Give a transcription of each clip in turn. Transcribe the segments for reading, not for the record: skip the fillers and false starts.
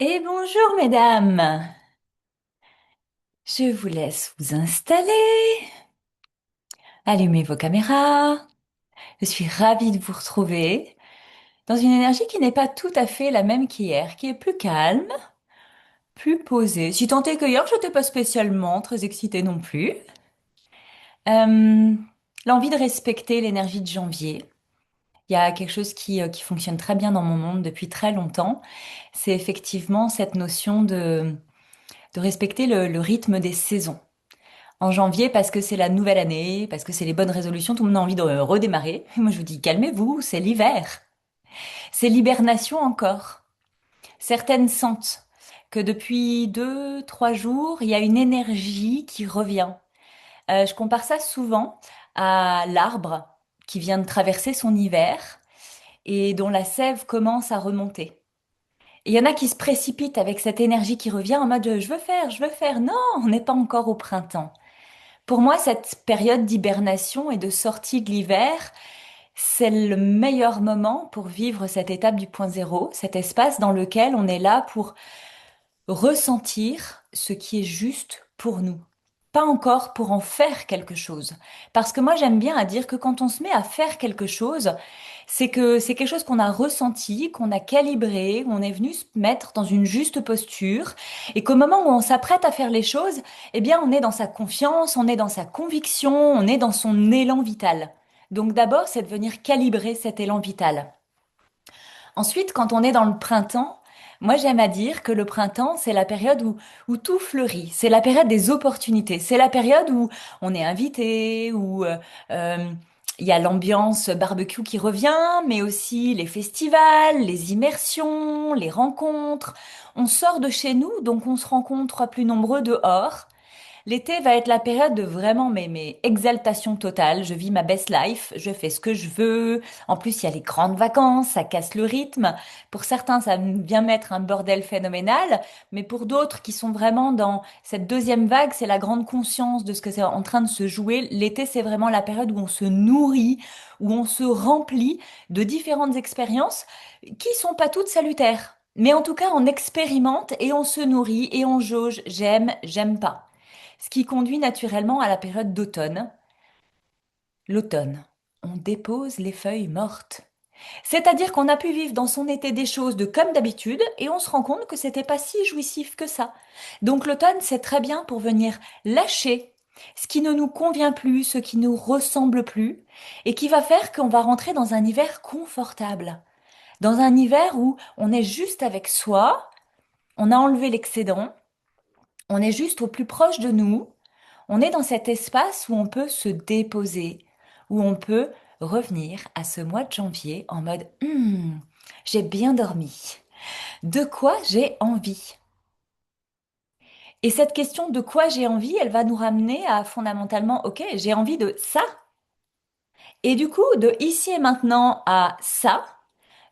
Et bonjour mesdames, je vous laisse vous installer, allumez vos caméras. Je suis ravie de vous retrouver dans une énergie qui n'est pas tout à fait la même qu'hier, qui est plus calme, plus posée. Si tant est que hier, je n'étais pas spécialement très excitée non plus. Euh, L'envie de respecter l'énergie de janvier. Il y a quelque chose qui fonctionne très bien dans mon monde depuis très longtemps. C'est effectivement cette notion de respecter le rythme des saisons. En janvier, parce que c'est la nouvelle année, parce que c'est les bonnes résolutions, tout le monde a envie de redémarrer. Et moi, je vous dis, calmez-vous, c'est l'hiver. C'est l'hibernation encore. Certaines sentent que depuis 2, 3 jours, il y a une énergie qui revient. Je compare ça souvent à l'arbre qui vient de traverser son hiver et dont la sève commence à remonter. Et il y en a qui se précipitent avec cette énergie qui revient en mode je veux faire, je veux faire. Non, on n'est pas encore au printemps. Pour moi, cette période d'hibernation et de sortie de l'hiver, c'est le meilleur moment pour vivre cette étape du point zéro, cet espace dans lequel on est là pour ressentir ce qui est juste pour nous. Pas encore pour en faire quelque chose. Parce que moi, j'aime bien à dire que quand on se met à faire quelque chose, c'est que c'est quelque chose qu'on a ressenti, qu'on a calibré, où on est venu se mettre dans une juste posture, et qu'au moment où on s'apprête à faire les choses, eh bien, on est dans sa confiance, on est dans sa conviction, on est dans son élan vital. Donc d'abord, c'est de venir calibrer cet élan vital. Ensuite, quand on est dans le printemps, moi j'aime à dire que le printemps, c'est la période où tout fleurit, c'est la période des opportunités, c'est la période où on est invité, où euh, il y a l'ambiance barbecue qui revient, mais aussi les festivals, les immersions, les rencontres. On sort de chez nous, donc on se rencontre plus nombreux dehors. L'été va être la période de vraiment mes exaltations totales. Je vis ma best life, je fais ce que je veux. En plus, il y a les grandes vacances, ça casse le rythme. Pour certains, ça vient mettre un bordel phénoménal, mais pour d'autres qui sont vraiment dans cette deuxième vague, c'est la grande conscience de ce que c'est en train de se jouer. L'été, c'est vraiment la période où on se nourrit, où on se remplit de différentes expériences qui sont pas toutes salutaires. Mais en tout cas, on expérimente et on se nourrit et on jauge. J'aime, j'aime pas. Ce qui conduit naturellement à la période d'automne. L'automne, on dépose les feuilles mortes. C'est-à-dire qu'on a pu vivre dans son été des choses de comme d'habitude et on se rend compte que c'était pas si jouissif que ça. Donc l'automne, c'est très bien pour venir lâcher ce qui ne nous convient plus, ce qui nous ressemble plus et qui va faire qu'on va rentrer dans un hiver confortable. Dans un hiver où on est juste avec soi, on a enlevé l'excédent, on est juste au plus proche de nous. On est dans cet espace où on peut se déposer, où on peut revenir à ce mois de janvier en mode j'ai bien dormi. De quoi j'ai envie? Et cette question de quoi j'ai envie, elle va nous ramener à fondamentalement, ok, j'ai envie de ça. Et du coup, de ici et maintenant à ça,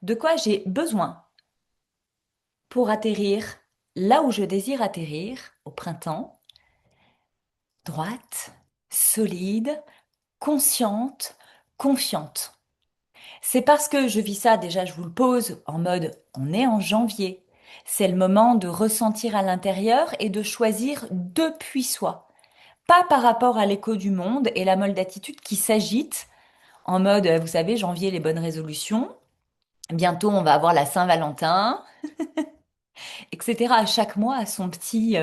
de quoi j'ai besoin pour atterrir là où je désire atterrir au printemps, droite, solide, consciente, confiante. C'est parce que je vis ça, déjà je vous le pose en mode on est en janvier. C'est le moment de ressentir à l'intérieur et de choisir depuis soi. Pas par rapport à l'écho du monde et la molle d'attitude qui s'agite en mode, vous savez, janvier, les bonnes résolutions. Bientôt, on va avoir la Saint-Valentin, etc. À chaque mois a son petit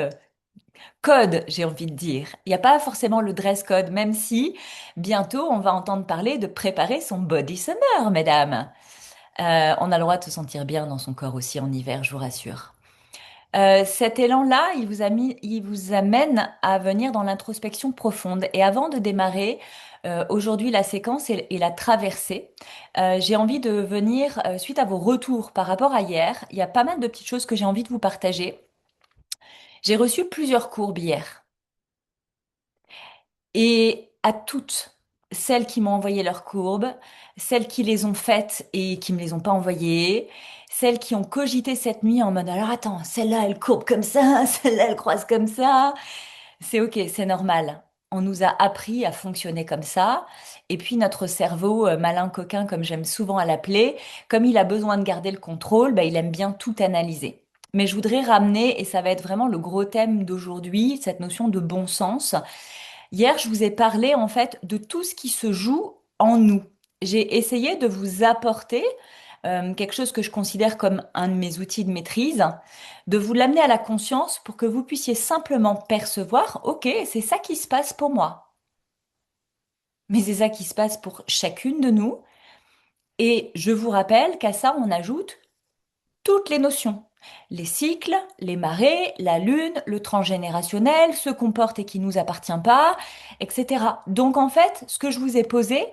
code, j'ai envie de dire. Il n'y a pas forcément le dress code, même si bientôt, on va entendre parler de préparer son body summer, mesdames. On a le droit de se sentir bien dans son corps aussi en hiver, je vous rassure. Cet élan-là, il vous amène à venir dans l'introspection profonde. Et avant de démarrer aujourd'hui la séquence et la traversée, j'ai envie de venir, suite à vos retours par rapport à hier, il y a pas mal de petites choses que j'ai envie de vous partager. J'ai reçu plusieurs courbes hier. Et à toutes celles qui m'ont envoyé leurs courbes, celles qui les ont faites et qui me les ont pas envoyées, celles qui ont cogité cette nuit en mode alors attends, celle-là elle courbe comme ça, celle-là elle croise comme ça. C'est ok, c'est normal. On nous a appris à fonctionner comme ça. Et puis notre cerveau, malin coquin comme j'aime souvent à l'appeler, comme il a besoin de garder le contrôle, bah, il aime bien tout analyser. Mais je voudrais ramener, et ça va être vraiment le gros thème d'aujourd'hui, cette notion de bon sens. Hier, je vous ai parlé en fait de tout ce qui se joue en nous. J'ai essayé de vous apporter quelque chose que je considère comme un de mes outils de maîtrise, de vous l'amener à la conscience pour que vous puissiez simplement percevoir, ok, c'est ça qui se passe pour moi, mais c'est ça qui se passe pour chacune de nous. Et je vous rappelle qu'à ça, on ajoute toutes les notions. Les cycles, les marées, la lune, le transgénérationnel, ce qu'on porte et qui nous appartient pas, etc. Donc en fait, ce que je vous ai posé,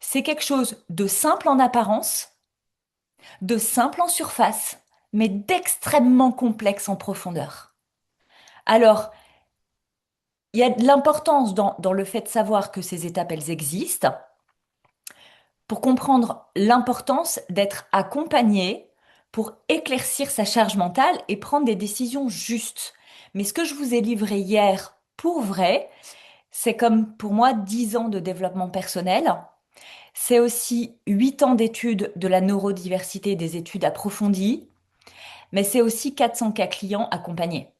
c'est quelque chose de simple en apparence, de simple en surface, mais d'extrêmement complexe en profondeur. Alors, il y a de l'importance dans le fait de savoir que ces étapes, elles existent, pour comprendre l'importance d'être accompagné pour éclaircir sa charge mentale et prendre des décisions justes. Mais ce que je vous ai livré hier pour vrai, c'est comme pour moi 10 ans de développement personnel. C'est aussi 8 ans d'études de la neurodiversité, des études approfondies, mais c'est aussi 400 cas clients accompagnés.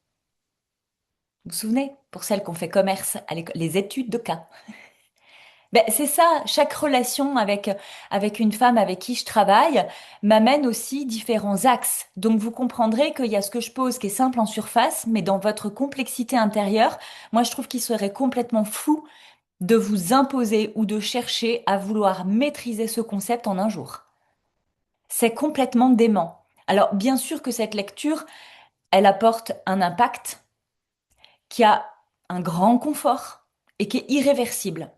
Vous vous souvenez, pour celles qui ont fait commerce à l'école, les études de cas. Ben, c'est ça, chaque relation avec une femme avec qui je travaille m'amène aussi différents axes. Donc vous comprendrez qu'il y a ce que je pose qui est simple en surface, mais dans votre complexité intérieure, moi je trouve qu'il serait complètement fou de vous imposer ou de chercher à vouloir maîtriser ce concept en un jour. C'est complètement dément. Alors bien sûr que cette lecture, elle apporte un impact qui a un grand confort et qui est irréversible.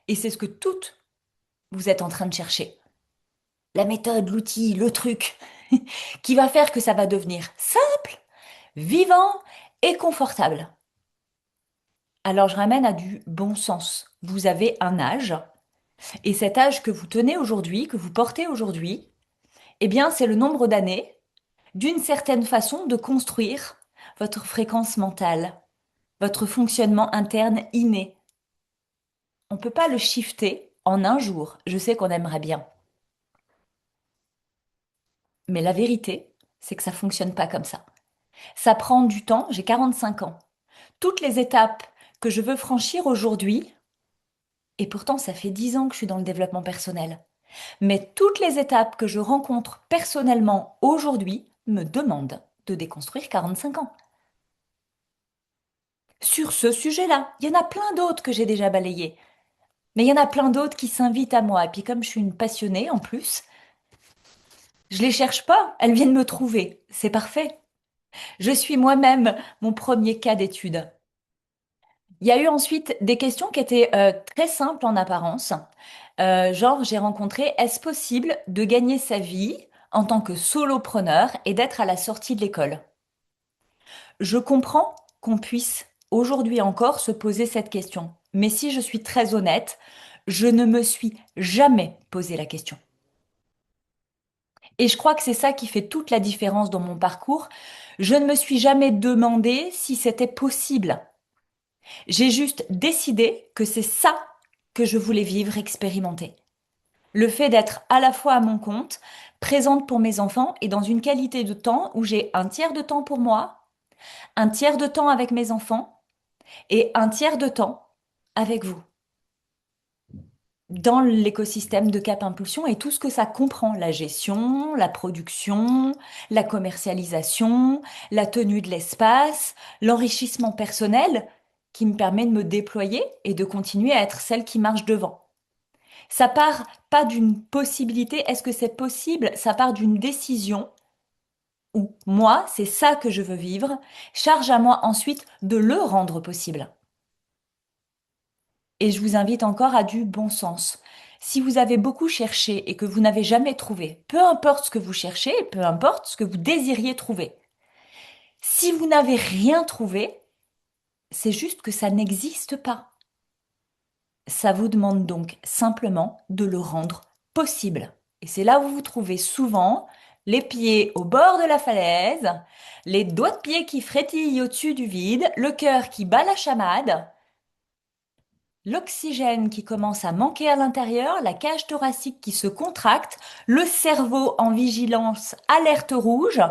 Et c'est ce que toutes vous êtes en train de chercher. La méthode, l'outil, le truc, qui va faire que ça va devenir simple, vivant et confortable. Alors je ramène à du bon sens. Vous avez un âge, et cet âge que vous tenez aujourd'hui, que vous portez aujourd'hui, eh bien c'est le nombre d'années, d'une certaine façon, de construire votre fréquence mentale, votre fonctionnement interne inné. On ne peut pas le shifter en un jour. Je sais qu'on aimerait bien. Mais la vérité, c'est que ça fonctionne pas comme ça. Ça prend du temps, j'ai 45 ans. Toutes les étapes que je veux franchir aujourd'hui, et pourtant ça fait 10 ans que je suis dans le développement personnel, mais toutes les étapes que je rencontre personnellement aujourd'hui me demandent de déconstruire 45 ans. Sur ce sujet-là, il y en a plein d'autres que j'ai déjà balayés, mais il y en a plein d'autres qui s'invitent à moi. Et puis comme je suis une passionnée en plus, je les cherche pas, elles viennent me trouver. C'est parfait. Je suis moi-même mon premier cas d'étude. Il y a eu ensuite des questions qui étaient très simples en apparence. Genre, j'ai rencontré, est-ce possible de gagner sa vie en tant que solopreneur et d'être à la sortie de l'école? Je comprends qu'on puisse aujourd'hui encore se poser cette question. Mais si je suis très honnête, je ne me suis jamais posé la question. Et je crois que c'est ça qui fait toute la différence dans mon parcours. Je ne me suis jamais demandé si c'était possible. J'ai juste décidé que c'est ça que je voulais vivre, expérimenter. Le fait d'être à la fois à mon compte, présente pour mes enfants et dans une qualité de temps où j'ai un tiers de temps pour moi, un tiers de temps avec mes enfants et un tiers de temps avec vous. Dans l'écosystème de Cap Impulsion et tout ce que ça comprend, la gestion, la production, la commercialisation, la tenue de l'espace, l'enrichissement personnel qui me permet de me déployer et de continuer à être celle qui marche devant. Ça part pas d'une possibilité, est-ce que c'est possible? Ça part d'une décision où moi, c'est ça que je veux vivre, charge à moi ensuite de le rendre possible. Et je vous invite encore à du bon sens. Si vous avez beaucoup cherché et que vous n'avez jamais trouvé, peu importe ce que vous cherchez, peu importe ce que vous désiriez trouver, si vous n'avez rien trouvé, c'est juste que ça n'existe pas. Ça vous demande donc simplement de le rendre possible. Et c'est là où vous vous trouvez souvent les pieds au bord de la falaise, les doigts de pied qui frétillent au-dessus du vide, le cœur qui bat la chamade, l'oxygène qui commence à manquer à l'intérieur, la cage thoracique qui se contracte, le cerveau en vigilance alerte rouge,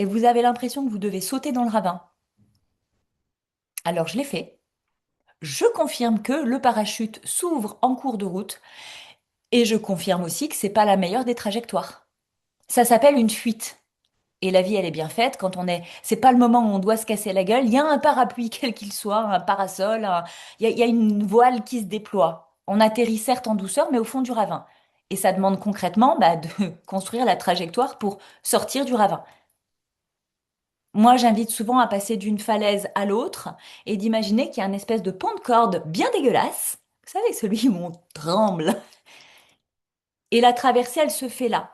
et vous avez l'impression que vous devez sauter dans le ravin. Alors je l'ai fait. Je confirme que le parachute s'ouvre en cours de route et je confirme aussi que c'est pas la meilleure des trajectoires. Ça s'appelle une fuite. Et la vie, elle est bien faite quand c'est pas le moment où on doit se casser la gueule. Il y a un parapluie, quel qu'il soit, un parasol, il y a une voile qui se déploie. On atterrit certes en douceur, mais au fond du ravin. Et ça demande concrètement, de construire la trajectoire pour sortir du ravin. Moi, j'invite souvent à passer d'une falaise à l'autre et d'imaginer qu'il y a une espèce de pont de corde bien dégueulasse. Vous savez, celui où on tremble. Et la traversée, elle se fait là.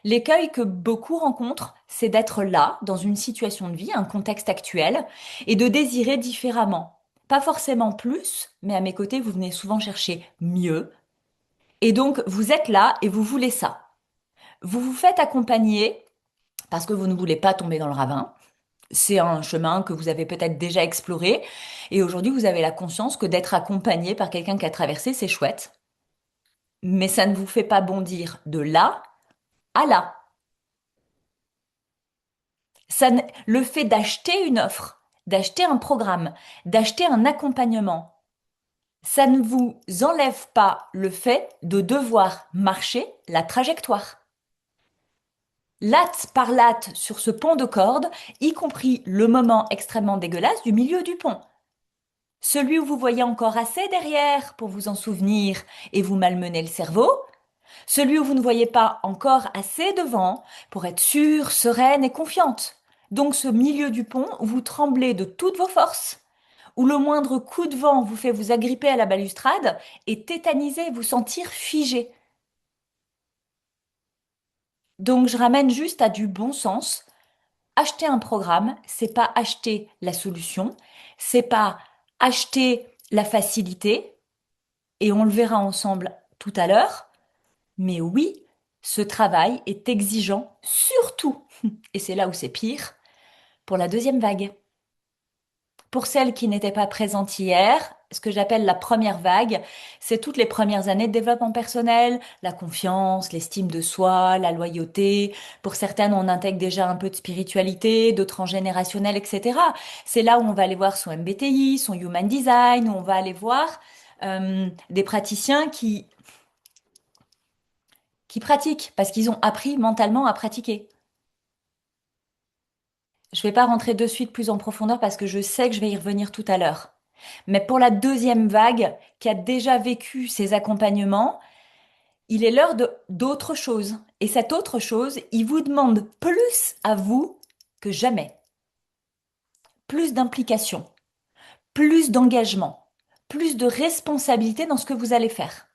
L'écueil que beaucoup rencontrent, c'est d'être là, dans une situation de vie, un contexte actuel, et de désirer différemment. Pas forcément plus, mais à mes côtés, vous venez souvent chercher mieux. Et donc, vous êtes là et vous voulez ça. Vous vous faites accompagner parce que vous ne voulez pas tomber dans le ravin. C'est un chemin que vous avez peut-être déjà exploré. Et aujourd'hui, vous avez la conscience que d'être accompagné par quelqu'un qui a traversé, c'est chouette. Mais ça ne vous fait pas bondir de là à là. Le fait d'acheter une offre, d'acheter un programme, d'acheter un accompagnement, ça ne vous enlève pas le fait de devoir marcher la trajectoire. Latte par latte sur ce pont de corde, y compris le moment extrêmement dégueulasse du milieu du pont. Celui où vous voyez encore assez derrière pour vous en souvenir et vous malmener le cerveau, celui où vous ne voyez pas encore assez devant pour être sûre, sereine et confiante. Donc ce milieu du pont où vous tremblez de toutes vos forces, où le moindre coup de vent vous fait vous agripper à la balustrade et tétaniser, vous sentir figé. Donc je ramène juste à du bon sens. Acheter un programme, c'est pas acheter la solution, c'est pas acheter la facilité, et on le verra ensemble tout à l'heure. Mais oui, ce travail est exigeant, surtout, et c'est là où c'est pire, pour la deuxième vague. Pour celles qui n'étaient pas présentes hier, ce que j'appelle la première vague, c'est toutes les premières années de développement personnel, la confiance, l'estime de soi, la loyauté. Pour certaines, on intègre déjà un peu de spiritualité, de transgénérationnel, etc. C'est là où on va aller voir son MBTI, son Human Design, où on va aller voir des praticiens qui pratiquent, parce qu'ils ont appris mentalement à pratiquer. Je ne vais pas rentrer de suite plus en profondeur parce que je sais que je vais y revenir tout à l'heure. Mais pour la deuxième vague qui a déjà vécu ces accompagnements, il est l'heure d'autre chose. Et cette autre chose, il vous demande plus à vous que jamais. Plus d'implication, plus d'engagement, plus de responsabilité dans ce que vous allez faire.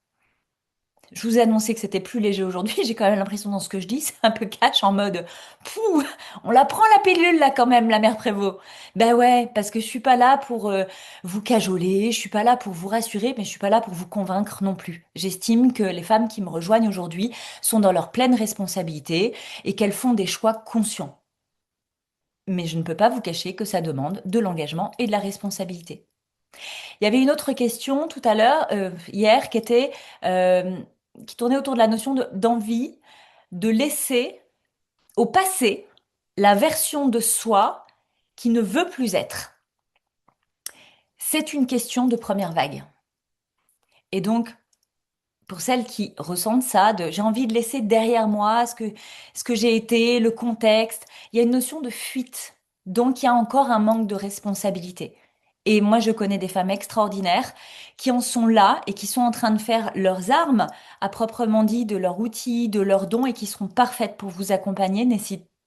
Je vous ai annoncé que c'était plus léger aujourd'hui. J'ai quand même l'impression dans ce que je dis, c'est un peu cash en mode, pouh, on la prend la pilule là quand même, la mère Prévost. Ben ouais, parce que je suis pas là pour vous cajoler, je suis pas là pour vous rassurer, mais je suis pas là pour vous convaincre non plus. J'estime que les femmes qui me rejoignent aujourd'hui sont dans leur pleine responsabilité et qu'elles font des choix conscients. Mais je ne peux pas vous cacher que ça demande de l'engagement et de la responsabilité. Il y avait une autre question tout à l'heure, hier, euh, qui tournait autour de la notion d'envie de laisser au passé la version de soi qui ne veut plus être. C'est une question de première vague. Et donc, pour celles qui ressentent ça, j'ai envie de laisser derrière moi ce que j'ai été, le contexte, il y a une notion de fuite. Donc, il y a encore un manque de responsabilité. Et moi, je connais des femmes extraordinaires qui en sont là et qui sont en train de faire leurs armes, à proprement dit, de leurs outils, de leurs dons et qui seront parfaites pour vous accompagner.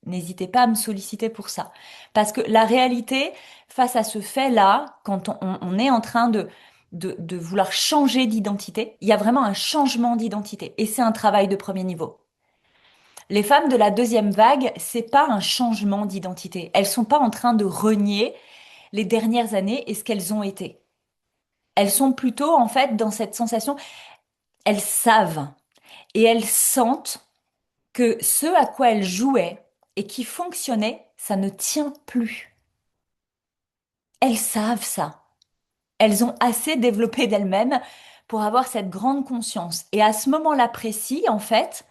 N'hésitez pas à me solliciter pour ça. Parce que la réalité, face à ce fait-là, quand on est en train de vouloir changer d'identité, il y a vraiment un changement d'identité. Et c'est un travail de premier niveau. Les femmes de la deuxième vague, c'est pas un changement d'identité. Elles sont pas en train de renier les dernières années et ce qu'elles ont été. Elles sont plutôt en fait dans cette sensation, elles savent et elles sentent que ce à quoi elles jouaient et qui fonctionnait, ça ne tient plus. Elles savent ça. Elles ont assez développé d'elles-mêmes pour avoir cette grande conscience. Et à ce moment-là précis, en fait,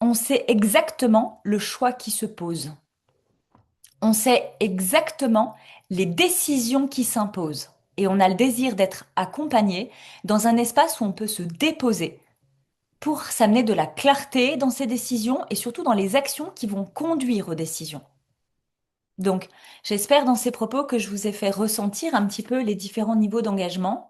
On sait exactement le choix qui se pose. On sait exactement les décisions qui s'imposent. Et on a le désir d'être accompagné dans un espace où on peut se déposer pour s'amener de la clarté dans ses décisions et surtout dans les actions qui vont conduire aux décisions. Donc, j'espère dans ces propos que je vous ai fait ressentir un petit peu les différents niveaux d'engagement.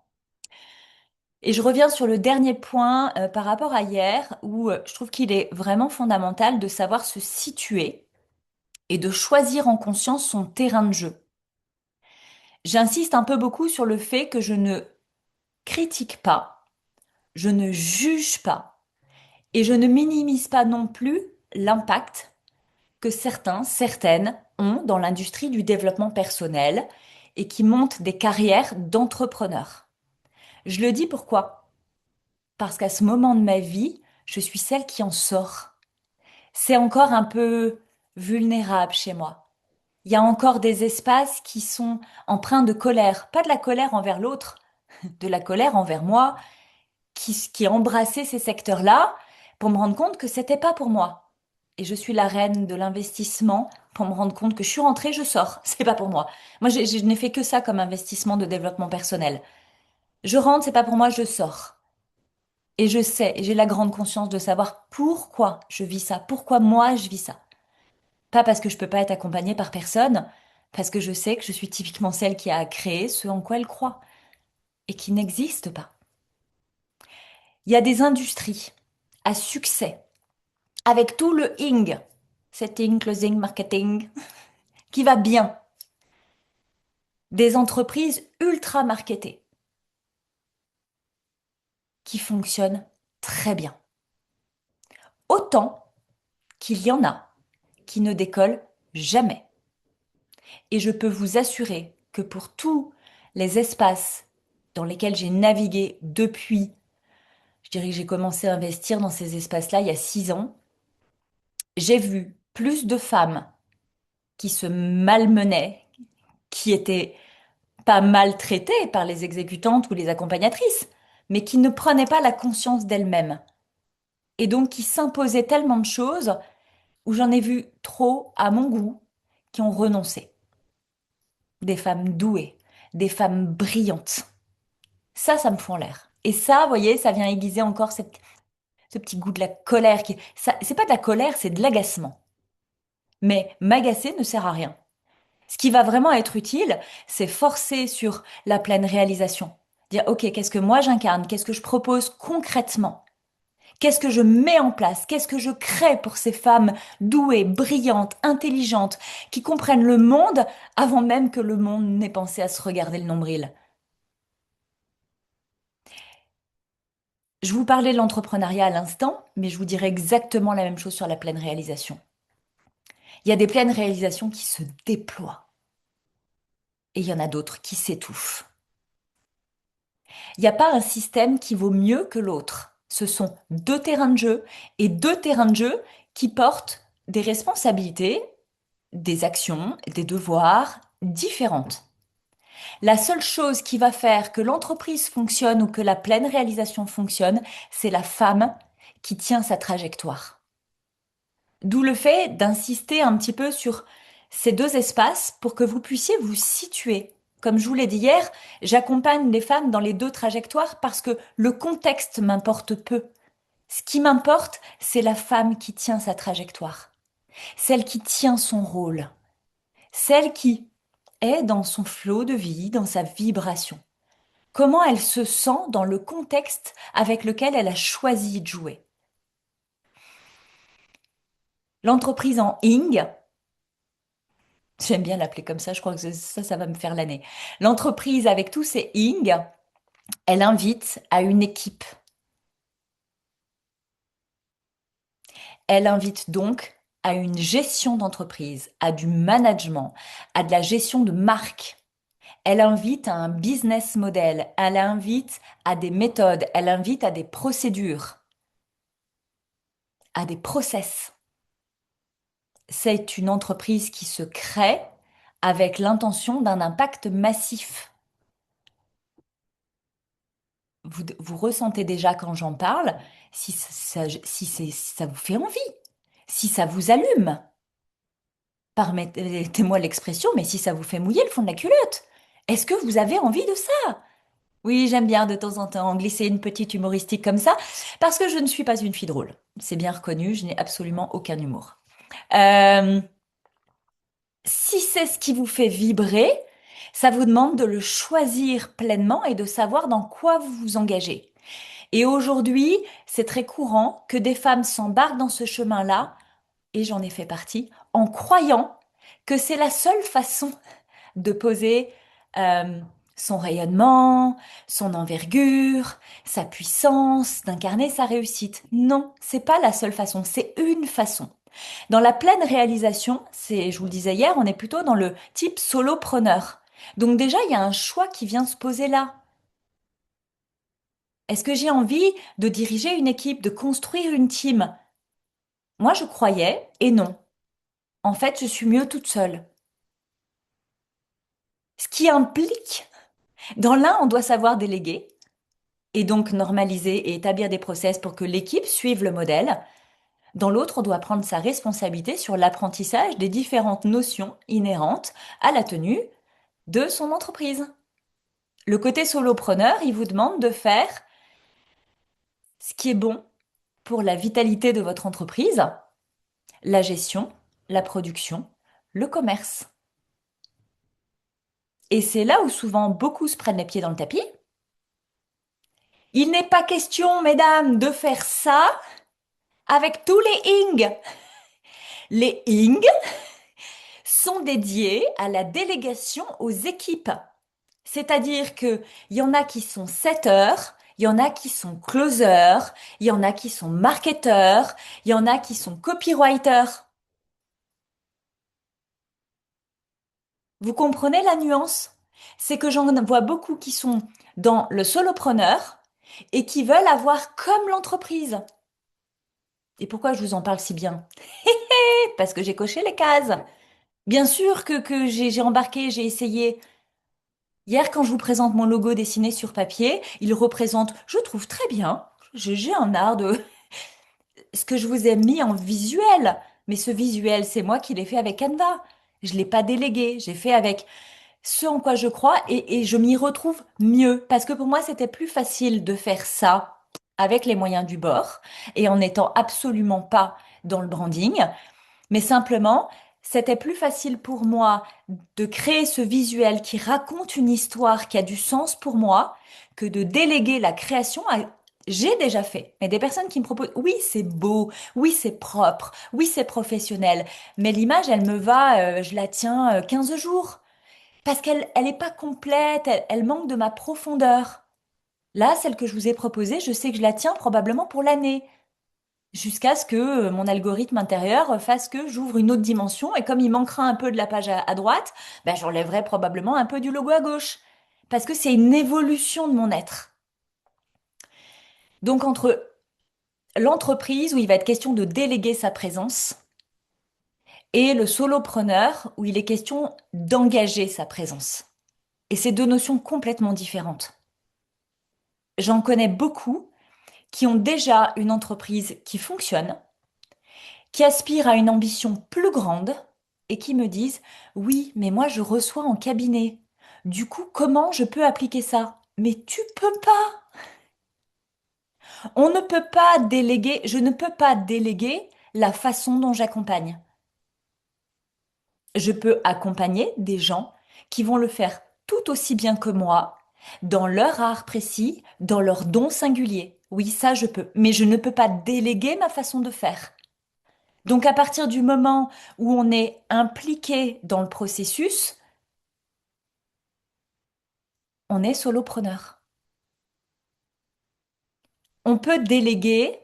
Et je reviens sur le dernier point par rapport à hier, où je trouve qu'il est vraiment fondamental de savoir se situer et de choisir en conscience son terrain de jeu. J'insiste un peu beaucoup sur le fait que je ne critique pas, je ne juge pas et je ne minimise pas non plus l'impact que certains, certaines ont dans l'industrie du développement personnel et qui montent des carrières d'entrepreneurs. Je le dis pourquoi? Parce qu'à ce moment de ma vie, je suis celle qui en sort. C'est encore un peu vulnérable chez moi. Il y a encore des espaces qui sont empreints de colère, pas de la colère envers l'autre, de la colère envers moi, qui embrassait ces secteurs-là pour me rendre compte que c'était pas pour moi. Et je suis la reine de l'investissement pour me rendre compte que je suis rentrée, je sors. C'est pas pour moi. Moi, je n'ai fait que ça comme investissement de développement personnel. Je rentre, c'est pas pour moi, je sors. Et je sais, et j'ai la grande conscience de savoir pourquoi je vis ça, pourquoi moi je vis ça. Pas parce que je peux pas être accompagnée par personne, parce que je sais que je suis typiquement celle qui a créé ce en quoi elle croit et qui n'existe pas. Il y a des industries à succès avec tout le ing, setting, closing, marketing, qui va bien. Des entreprises ultra marketées qui fonctionnent très bien. Autant qu'il y en a qui ne décollent jamais. Et je peux vous assurer que pour tous les espaces dans lesquels j'ai navigué depuis, je dirais que j'ai commencé à investir dans ces espaces-là il y a 6 ans, j'ai vu plus de femmes qui se malmenaient, qui étaient pas maltraitées par les exécutantes ou les accompagnatrices, mais qui ne prenaient pas la conscience d'elles-mêmes. Et donc qui s'imposaient tellement de choses où j'en ai vu trop à mon goût qui ont renoncé. Des femmes douées, des femmes brillantes. Ça me fout en l'air. Et ça, vous voyez, ça vient aiguiser encore ce petit goût de la colère c'est pas de la colère, c'est de l'agacement. Mais m'agacer ne sert à rien. Ce qui va vraiment être utile, c'est forcer sur la pleine réalisation. Dire, OK, qu'est-ce que moi j'incarne? Qu'est-ce que je propose concrètement? Qu'est-ce que je mets en place? Qu'est-ce que je crée pour ces femmes douées, brillantes, intelligentes, qui comprennent le monde avant même que le monde n'ait pensé à se regarder le nombril? Je vous parlais de l'entrepreneuriat à l'instant, mais je vous dirais exactement la même chose sur la pleine réalisation. Il y a des pleines réalisations qui se déploient et il y en a d'autres qui s'étouffent. Il n'y a pas un système qui vaut mieux que l'autre. Ce sont deux terrains de jeu et deux terrains de jeu qui portent des responsabilités, des actions, des devoirs différentes. La seule chose qui va faire que l'entreprise fonctionne ou que la pleine réalisation fonctionne, c'est la femme qui tient sa trajectoire. D'où le fait d'insister un petit peu sur ces deux espaces pour que vous puissiez vous situer. Comme je vous l'ai dit hier, j'accompagne les femmes dans les deux trajectoires parce que le contexte m'importe peu. Ce qui m'importe, c'est la femme qui tient sa trajectoire, celle qui tient son rôle, celle qui est dans son flot de vie, dans sa vibration. Comment elle se sent dans le contexte avec lequel elle a choisi de jouer. L'entreprise en ing, j'aime bien l'appeler comme ça, je crois que ça va me faire l'année. L'entreprise avec tous ses ing, elle invite à une équipe. Elle invite donc à une gestion d'entreprise, à du management, à de la gestion de marque. Elle invite à un business model, elle invite à des méthodes, elle invite à des procédures, à des process. C'est une entreprise qui se crée avec l'intention d'un impact massif. Vous ressentez déjà quand j'en parle si ça vous fait envie. si ça vous allume, permettez-moi l'expression, mais si ça vous fait mouiller le fond de la culotte, est-ce que vous avez envie de ça? Oui, j'aime bien de temps en temps glisser une petite humoristique comme ça, parce que je ne suis pas une fille drôle. C'est bien reconnu, je n'ai absolument aucun humour. Euh, Si c'est ce qui vous fait vibrer, ça vous demande de le choisir pleinement et de savoir dans quoi vous vous engagez. Et aujourd'hui, c'est très courant que des femmes s'embarquent dans ce chemin-là, et j'en ai fait partie, en croyant que c'est la seule façon de poser euh, son rayonnement, son envergure, sa puissance, d'incarner sa réussite. Non, c'est pas la seule façon, c'est une façon. Dans la pleine réalisation, c'est, je vous le disais hier, on est plutôt dans le type solopreneur. Donc déjà, il y a un choix qui vient se poser là. Est-ce que j'ai envie de diriger une équipe, de construire une team? Moi, je croyais, et non. En fait, je suis mieux toute seule. Ce qui implique, dans l'un, on doit savoir déléguer, et donc normaliser et établir des process pour que l'équipe suive le modèle. Dans l'autre, on doit prendre sa responsabilité sur l'apprentissage des différentes notions inhérentes à la tenue de son entreprise. Le côté solopreneur, il vous demande de faire ce qui est bon pour la vitalité de votre entreprise, la gestion, la production, le commerce. Et c'est là où souvent beaucoup se prennent les pieds dans le tapis. Il n'est pas question, mesdames, de faire ça avec tous les ing. Les ing sont dédiés à la délégation aux équipes. C'est-à-dire que il y en a qui sont setters, il y en a qui sont closers, il y en a qui sont marketeurs, il y en a qui sont copywriters. Vous comprenez la nuance? C'est que j'en vois beaucoup qui sont dans le solopreneur et qui veulent avoir comme l'entreprise. Et pourquoi je vous en parle si bien? Parce que j'ai coché les cases. Bien sûr que j'ai embarqué, j'ai essayé. Hier, quand je vous présente mon logo dessiné sur papier, il représente, je trouve très bien, j'ai un art de ce que je vous ai mis en visuel. Mais ce visuel, c'est moi qui l'ai fait avec Canva. Je l'ai pas délégué, j'ai fait avec ce en quoi je crois et je m'y retrouve mieux. Parce que pour moi, c'était plus facile de faire ça avec les moyens du bord et en n'étant absolument pas dans le branding. Mais simplement, c'était plus facile pour moi de créer ce visuel qui raconte une histoire qui a du sens pour moi que de déléguer la création à... J'ai déjà fait, mais des personnes qui me proposent, oui, c'est beau, oui, c'est propre, oui, c'est professionnel, mais l'image, elle me va, je la tiens 15 jours, parce elle est pas complète, elle manque de ma profondeur. Là, celle que je vous ai proposée, je sais que je la tiens probablement pour l'année jusqu'à ce que mon algorithme intérieur fasse que j'ouvre une autre dimension et comme il manquera un peu de la page à droite, ben j'enlèverai probablement un peu du logo à gauche. Parce que c'est une évolution de mon être. Donc entre l'entreprise où il va être question de déléguer sa présence et le solopreneur où il est question d'engager sa présence. Et c'est deux notions complètement différentes. J'en connais beaucoup qui ont déjà une entreprise qui fonctionne, qui aspirent à une ambition plus grande et qui me disent, oui, mais moi je reçois en cabinet. Du coup, comment je peux appliquer ça? Mais tu peux pas. On ne peut pas déléguer, je ne peux pas déléguer la façon dont j'accompagne. Je peux accompagner des gens qui vont le faire tout aussi bien que moi, dans leur art précis, dans leur don singulier. Oui, ça je peux, mais je ne peux pas déléguer ma façon de faire. Donc à partir du moment où on est impliqué dans le processus, on est solopreneur. On peut déléguer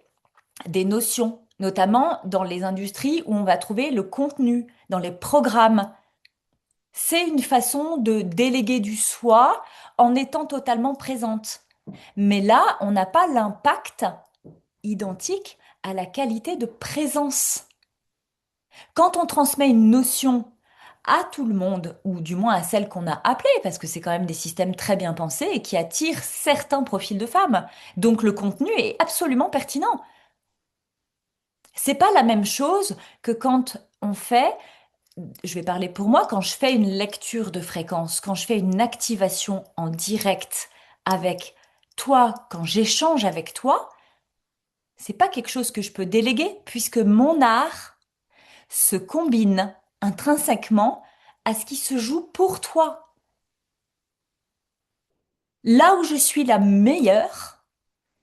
des notions, notamment dans les industries où on va trouver le contenu, dans les programmes. C'est une façon de déléguer du soi en étant totalement présente. Mais là, on n'a pas l'impact identique à la qualité de présence. Quand on transmet une notion à tout le monde, ou du moins à celle qu'on a appelée, parce que c'est quand même des systèmes très bien pensés et qui attirent certains profils de femmes. Donc le contenu est absolument pertinent. C'est pas la même chose que quand on fait, je vais parler pour moi, quand je fais une lecture de fréquence, quand je fais une activation en direct avec toi, quand j'échange avec toi, c'est pas quelque chose que je peux déléguer puisque mon art se combine intrinsèquement à ce qui se joue pour toi. Là où je suis la meilleure,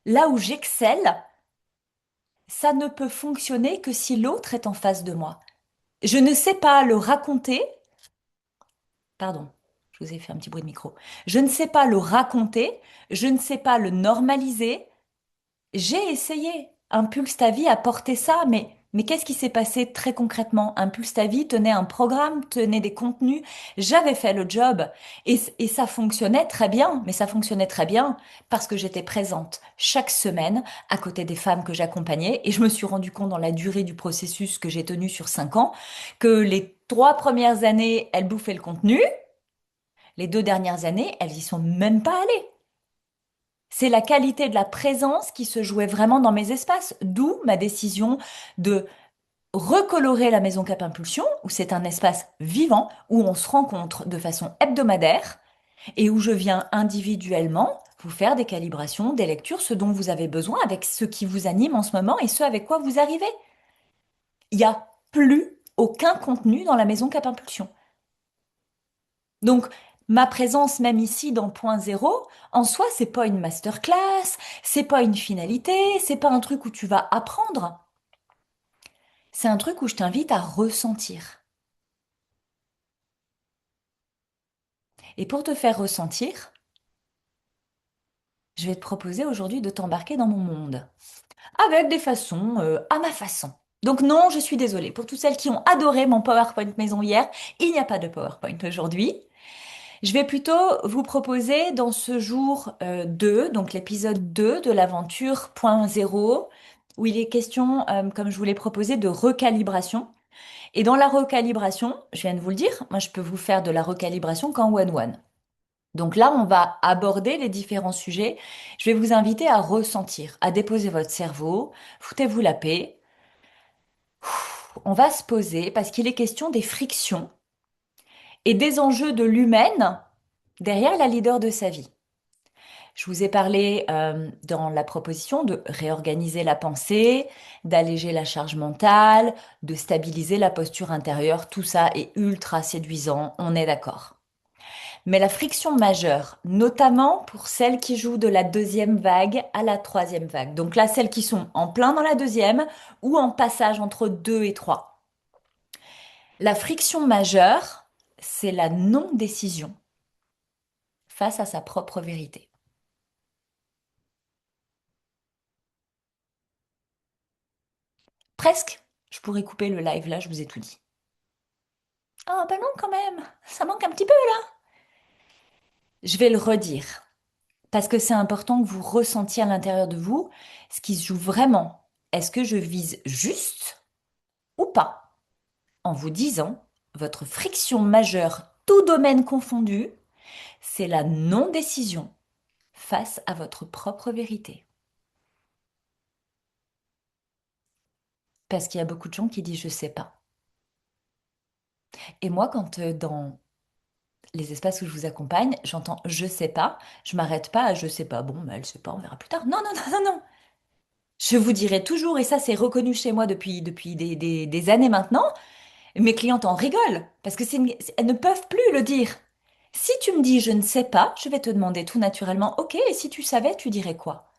là où j'excelle, ça ne peut fonctionner que si l'autre est en face de moi. Je ne sais pas le raconter, pardon, je vous ai fait un petit bruit de micro. Je ne sais pas le raconter, je ne sais pas le normaliser. J'ai essayé. Impulse ta vie a porté ça, mais qu'est-ce qui s'est passé très concrètement? Impulse ta vie tenait un programme, tenait des contenus. J'avais fait le job et ça fonctionnait très bien, mais ça fonctionnait très bien parce que j'étais présente chaque semaine à côté des femmes que j'accompagnais et je me suis rendu compte dans la durée du processus que j'ai tenu sur 5 ans que les 3 premières années, elles bouffaient le contenu. Les 2 dernières années, elles y sont même pas allées. C'est la qualité de la présence qui se jouait vraiment dans mes espaces, d'où ma décision de recolorer la Maison Cap Impulsion, où c'est un espace vivant, où on se rencontre de façon hebdomadaire et où je viens individuellement vous faire des calibrations, des lectures, ce dont vous avez besoin avec ce qui vous anime en ce moment et ce avec quoi vous arrivez. Il n'y a plus aucun contenu dans la Maison Cap Impulsion. Donc, ma présence même ici dans Point Zéro, en soi, c'est pas une masterclass, c'est pas une finalité, c'est pas un truc où tu vas apprendre. C'est un truc où je t'invite à ressentir. Et pour te faire ressentir, je vais te proposer aujourd'hui de t'embarquer dans mon monde. Avec des façons, à ma façon. Donc non, je suis désolée. Pour toutes celles qui ont adoré mon PowerPoint maison hier, il n'y a pas de PowerPoint aujourd'hui. Je vais plutôt vous proposer dans ce jour 2, donc l'épisode 2 de l'aventure point zéro, où il est question, comme je vous l'ai proposé, de recalibration. Et dans la recalibration, je viens de vous le dire, moi je peux vous faire de la recalibration qu'en one-one. Donc là, on va aborder les différents sujets. Je vais vous inviter à ressentir, à déposer votre cerveau, foutez-vous la paix. On va se poser parce qu'il est question des frictions et des enjeux de l'humaine derrière la leader de sa vie. Je vous ai parlé dans la proposition de réorganiser la pensée, d'alléger la charge mentale, de stabiliser la posture intérieure. Tout ça est ultra séduisant, on est d'accord. Mais la friction majeure, notamment pour celles qui jouent de la deuxième vague à la troisième vague. Donc là, celles qui sont en plein dans la deuxième ou en passage entre 2 et 3. La friction majeure, c'est la non-décision face à sa propre vérité. Presque, je pourrais couper le live là, je vous ai tout dit. Ah bah non quand même, ça manque un petit peu là. Je vais le redire, parce que c'est important que vous ressentiez à l'intérieur de vous ce qui se joue vraiment. Est-ce que je vise juste ou pas? En vous disant, votre friction majeure, tout domaine confondu, c'est la non-décision face à votre propre vérité. Parce qu'il y a beaucoup de gens qui disent je sais pas. Et moi, quand dans les espaces où je vous accompagne, j'entends je sais pas, je m'arrête pas à je sais pas. Bon, mais elle sait pas, on verra plus tard. Non, non, non, non, non. Je vous dirai toujours, et ça c'est reconnu chez moi depuis des années maintenant, mes clientes en rigolent, parce que elles ne peuvent plus le dire. Si tu me dis je ne sais pas, je vais te demander tout naturellement, ok, et si tu savais, tu dirais quoi?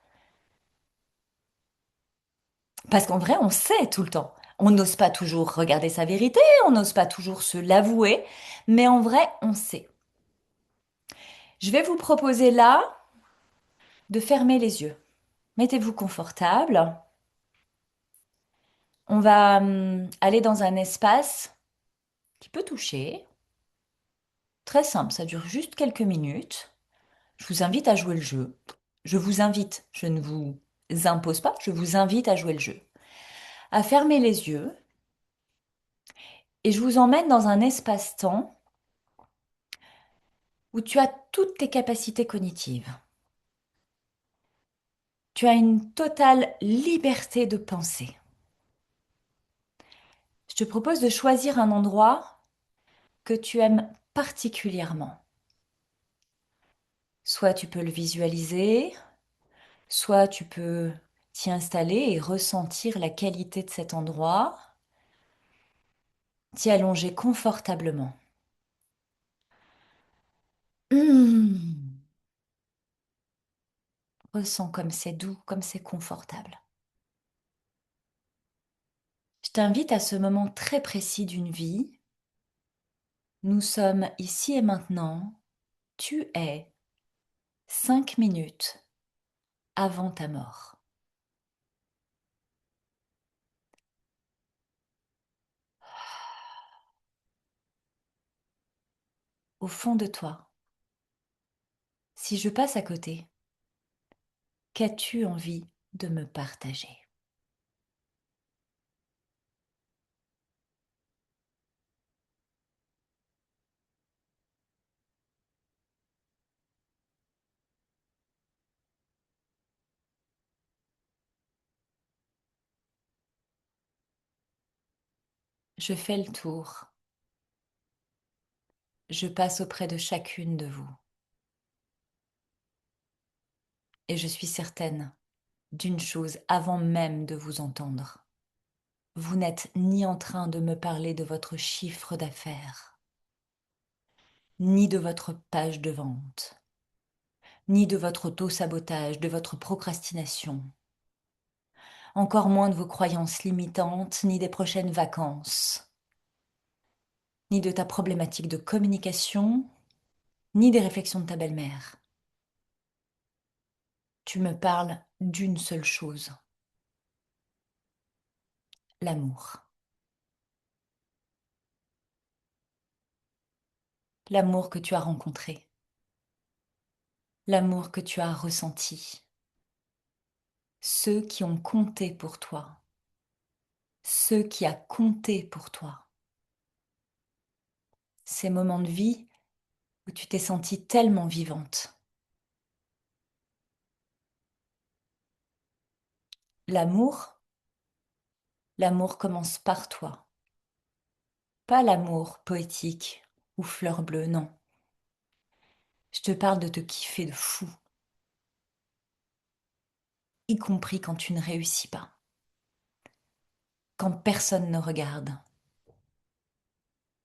Parce qu'en vrai, on sait tout le temps. On n'ose pas toujours regarder sa vérité, on n'ose pas toujours se l'avouer, mais en vrai, on sait. Je vais vous proposer là de fermer les yeux. Mettez-vous confortable. On va aller dans un espace qui peut toucher. Très simple, ça dure juste quelques minutes. Je vous invite à jouer le jeu. Je vous invite, je ne vous impose pas, je vous invite à jouer le jeu. À fermer les yeux et je vous emmène dans un espace-temps où tu as toutes tes capacités cognitives. Tu as une totale liberté de penser. Je te propose de choisir un endroit que tu aimes particulièrement. Soit tu peux le visualiser, soit tu peux t'y installer et ressentir la qualité de cet endroit, t'y allonger confortablement. Mmh. Ressens comme c'est doux, comme c'est confortable. Je t'invite à ce moment très précis d'une vie. Nous sommes ici et maintenant. Tu es 5 minutes avant ta mort. Au fond de toi, si je passe à côté, qu'as-tu envie de me partager? Je fais le tour. Je passe auprès de chacune de vous. Et je suis certaine d'une chose avant même de vous entendre. Vous n'êtes ni en train de me parler de votre chiffre d'affaires, ni de votre page de vente, ni de votre auto-sabotage, de votre procrastination, encore moins de vos croyances limitantes, ni des prochaines vacances, ni de ta problématique de communication, ni des réflexions de ta belle-mère. Tu me parles d'une seule chose, l'amour. L'amour que tu as rencontré, l'amour que tu as ressenti, ceux qui ont compté pour toi, ceux qui a compté pour toi. Ces moments de vie où tu t'es sentie tellement vivante. L'amour, l'amour commence par toi. Pas l'amour poétique ou fleur bleue, non. Je te parle de te kiffer de fou, y compris quand tu ne réussis pas, quand personne ne regarde,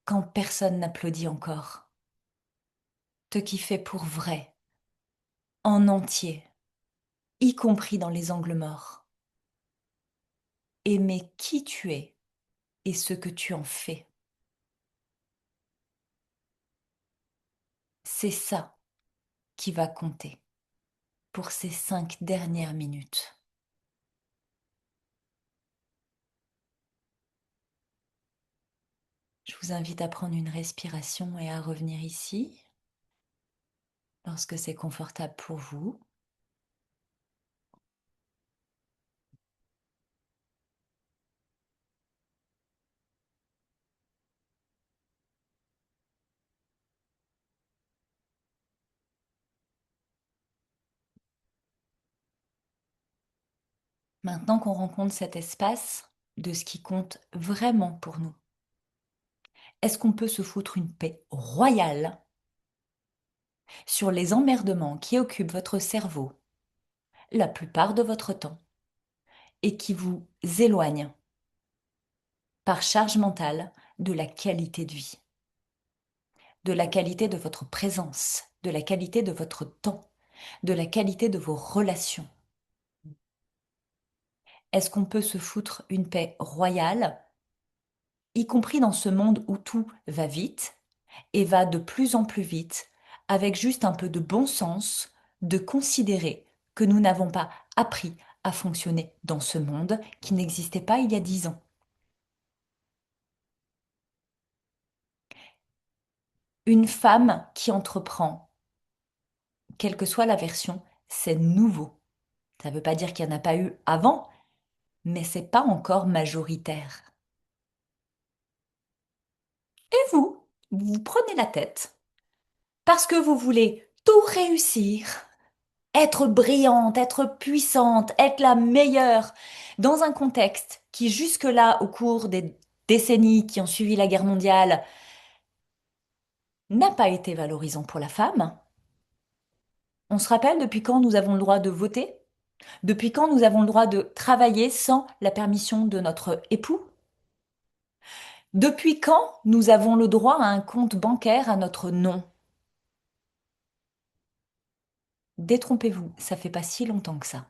quand personne n'applaudit encore. Te kiffer pour vrai, en entier, y compris dans les angles morts. Aimer qui tu es et ce que tu en fais. C'est ça qui va compter pour ces 5 dernières minutes. Je vous invite à prendre une respiration et à revenir ici lorsque c'est confortable pour vous. Maintenant qu'on rencontre cet espace de ce qui compte vraiment pour nous, est-ce qu'on peut se foutre une paix royale sur les emmerdements qui occupent votre cerveau la plupart de votre temps et qui vous éloignent par charge mentale de la qualité de vie, de la qualité de votre présence, de la qualité de votre temps, de la qualité de vos relations? Est-ce qu'on peut se foutre une paix royale, y compris dans ce monde où tout va vite et va de plus en plus vite, avec juste un peu de bon sens, de considérer que nous n'avons pas appris à fonctionner dans ce monde qui n'existait pas il y a 10 ans? Une femme qui entreprend, quelle que soit la version, c'est nouveau. Ça ne veut pas dire qu'il n'y en a pas eu avant, mais c'est pas encore majoritaire. Et vous vous prenez la tête parce que vous voulez tout réussir, être brillante, être puissante, être la meilleure dans un contexte qui jusque-là, au cours des décennies qui ont suivi la guerre mondiale n'a pas été valorisant pour la femme. On se rappelle depuis quand nous avons le droit de voter? Depuis quand nous avons le droit de travailler sans la permission de notre époux? Depuis quand nous avons le droit à un compte bancaire à notre nom? Détrompez-vous, ça fait pas si longtemps que ça.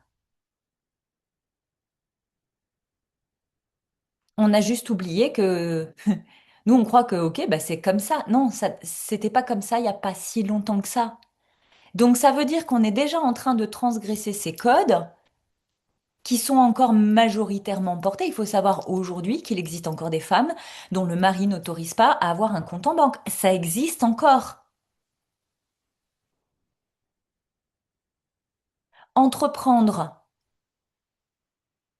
On a juste oublié que nous on croit que ok bah c'est comme ça. Non, ça c'était pas comme ça il y a pas si longtemps que ça. Donc ça veut dire qu'on est déjà en train de transgresser ces codes qui sont encore majoritairement portés. Il faut savoir aujourd'hui qu'il existe encore des femmes dont le mari n'autorise pas à avoir un compte en banque. Ça existe encore. Entreprendre.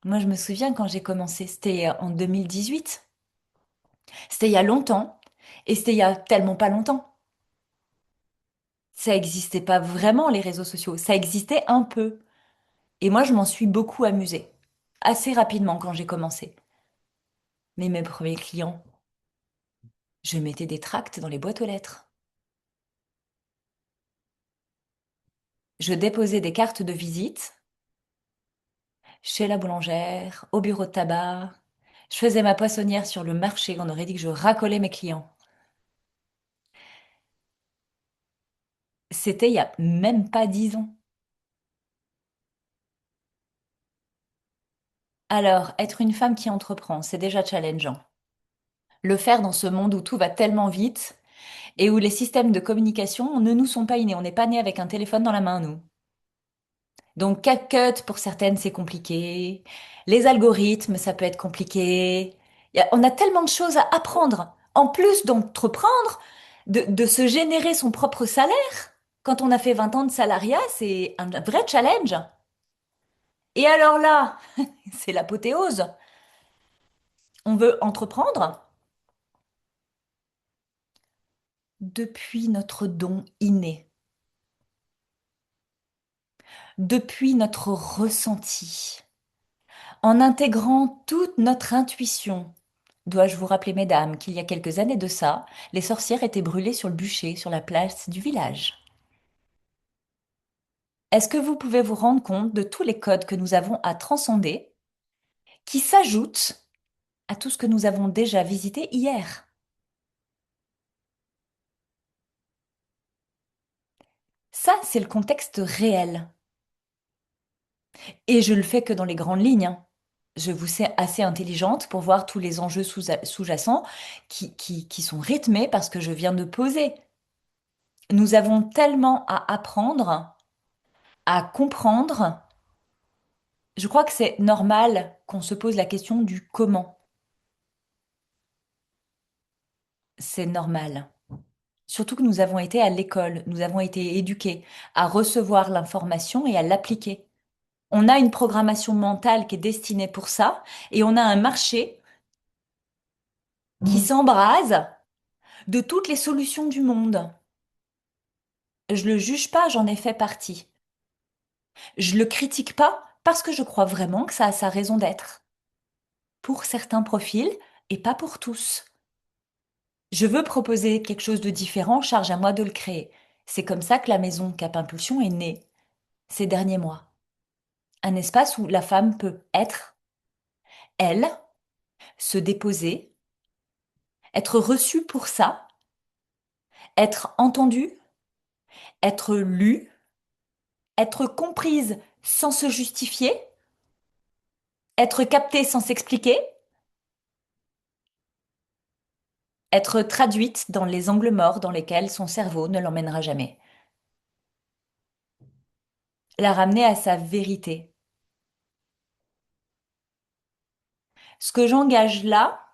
Moi, je me souviens quand j'ai commencé, c'était en 2018. C'était il y a longtemps. Et c'était il y a tellement pas longtemps. Ça existait pas vraiment, les réseaux sociaux. Ça existait un peu. Et moi, je m'en suis beaucoup amusée. Assez rapidement quand j'ai commencé. Mais mes premiers clients, je mettais des tracts dans les boîtes aux lettres. Je déposais des cartes de visite chez la boulangère, au bureau de tabac. Je faisais ma poissonnière sur le marché. On aurait dit que je racolais mes clients. C'était il y a même pas 10 ans. Alors, être une femme qui entreprend, c'est déjà challengeant. Le faire dans ce monde où tout va tellement vite et où les systèmes de communication ne nous sont pas innés. On n'est pas né avec un téléphone dans la main, nous. Donc, CapCut, pour certaines, c'est compliqué. Les algorithmes, ça peut être compliqué. On a tellement de choses à apprendre. En plus d'entreprendre, de se générer son propre salaire. Quand on a fait 20 ans de salariat, c'est un vrai challenge. Et alors là, c'est l'apothéose. On veut entreprendre depuis notre don inné, depuis notre ressenti, en intégrant toute notre intuition. Dois-je vous rappeler, mesdames, qu'il y a quelques années de ça, les sorcières étaient brûlées sur le bûcher, sur la place du village. Est-ce que vous pouvez vous rendre compte de tous les codes que nous avons à transcender, qui s'ajoutent à tout ce que nous avons déjà visité hier? Ça, c'est le contexte réel. Et je le fais que dans les grandes lignes, hein. Je vous sais assez intelligente pour voir tous les enjeux sous-jacents qui sont rythmés parce que je viens de poser. Nous avons tellement à apprendre, à comprendre. Je crois que c'est normal qu'on se pose la question du comment. C'est normal. Surtout que nous avons été à l'école, nous avons été éduqués à recevoir l'information et à l'appliquer. On a une programmation mentale qui est destinée pour ça et on a un marché qui s'embrase de toutes les solutions du monde. Je le juge pas, j'en ai fait partie. Je le critique pas parce que je crois vraiment que ça a sa raison d'être. Pour certains profils et pas pour tous. Je veux proposer quelque chose de différent, charge à moi de le créer. C'est comme ça que la maison Cap Impulsion est née ces derniers mois. Un espace où la femme peut être, elle, se déposer, être reçue pour ça, être entendue, être lue, être comprise sans se justifier, être captée sans s'expliquer, être traduite dans les angles morts dans lesquels son cerveau ne l'emmènera jamais. La ramener à sa vérité. Ce que j'engage là,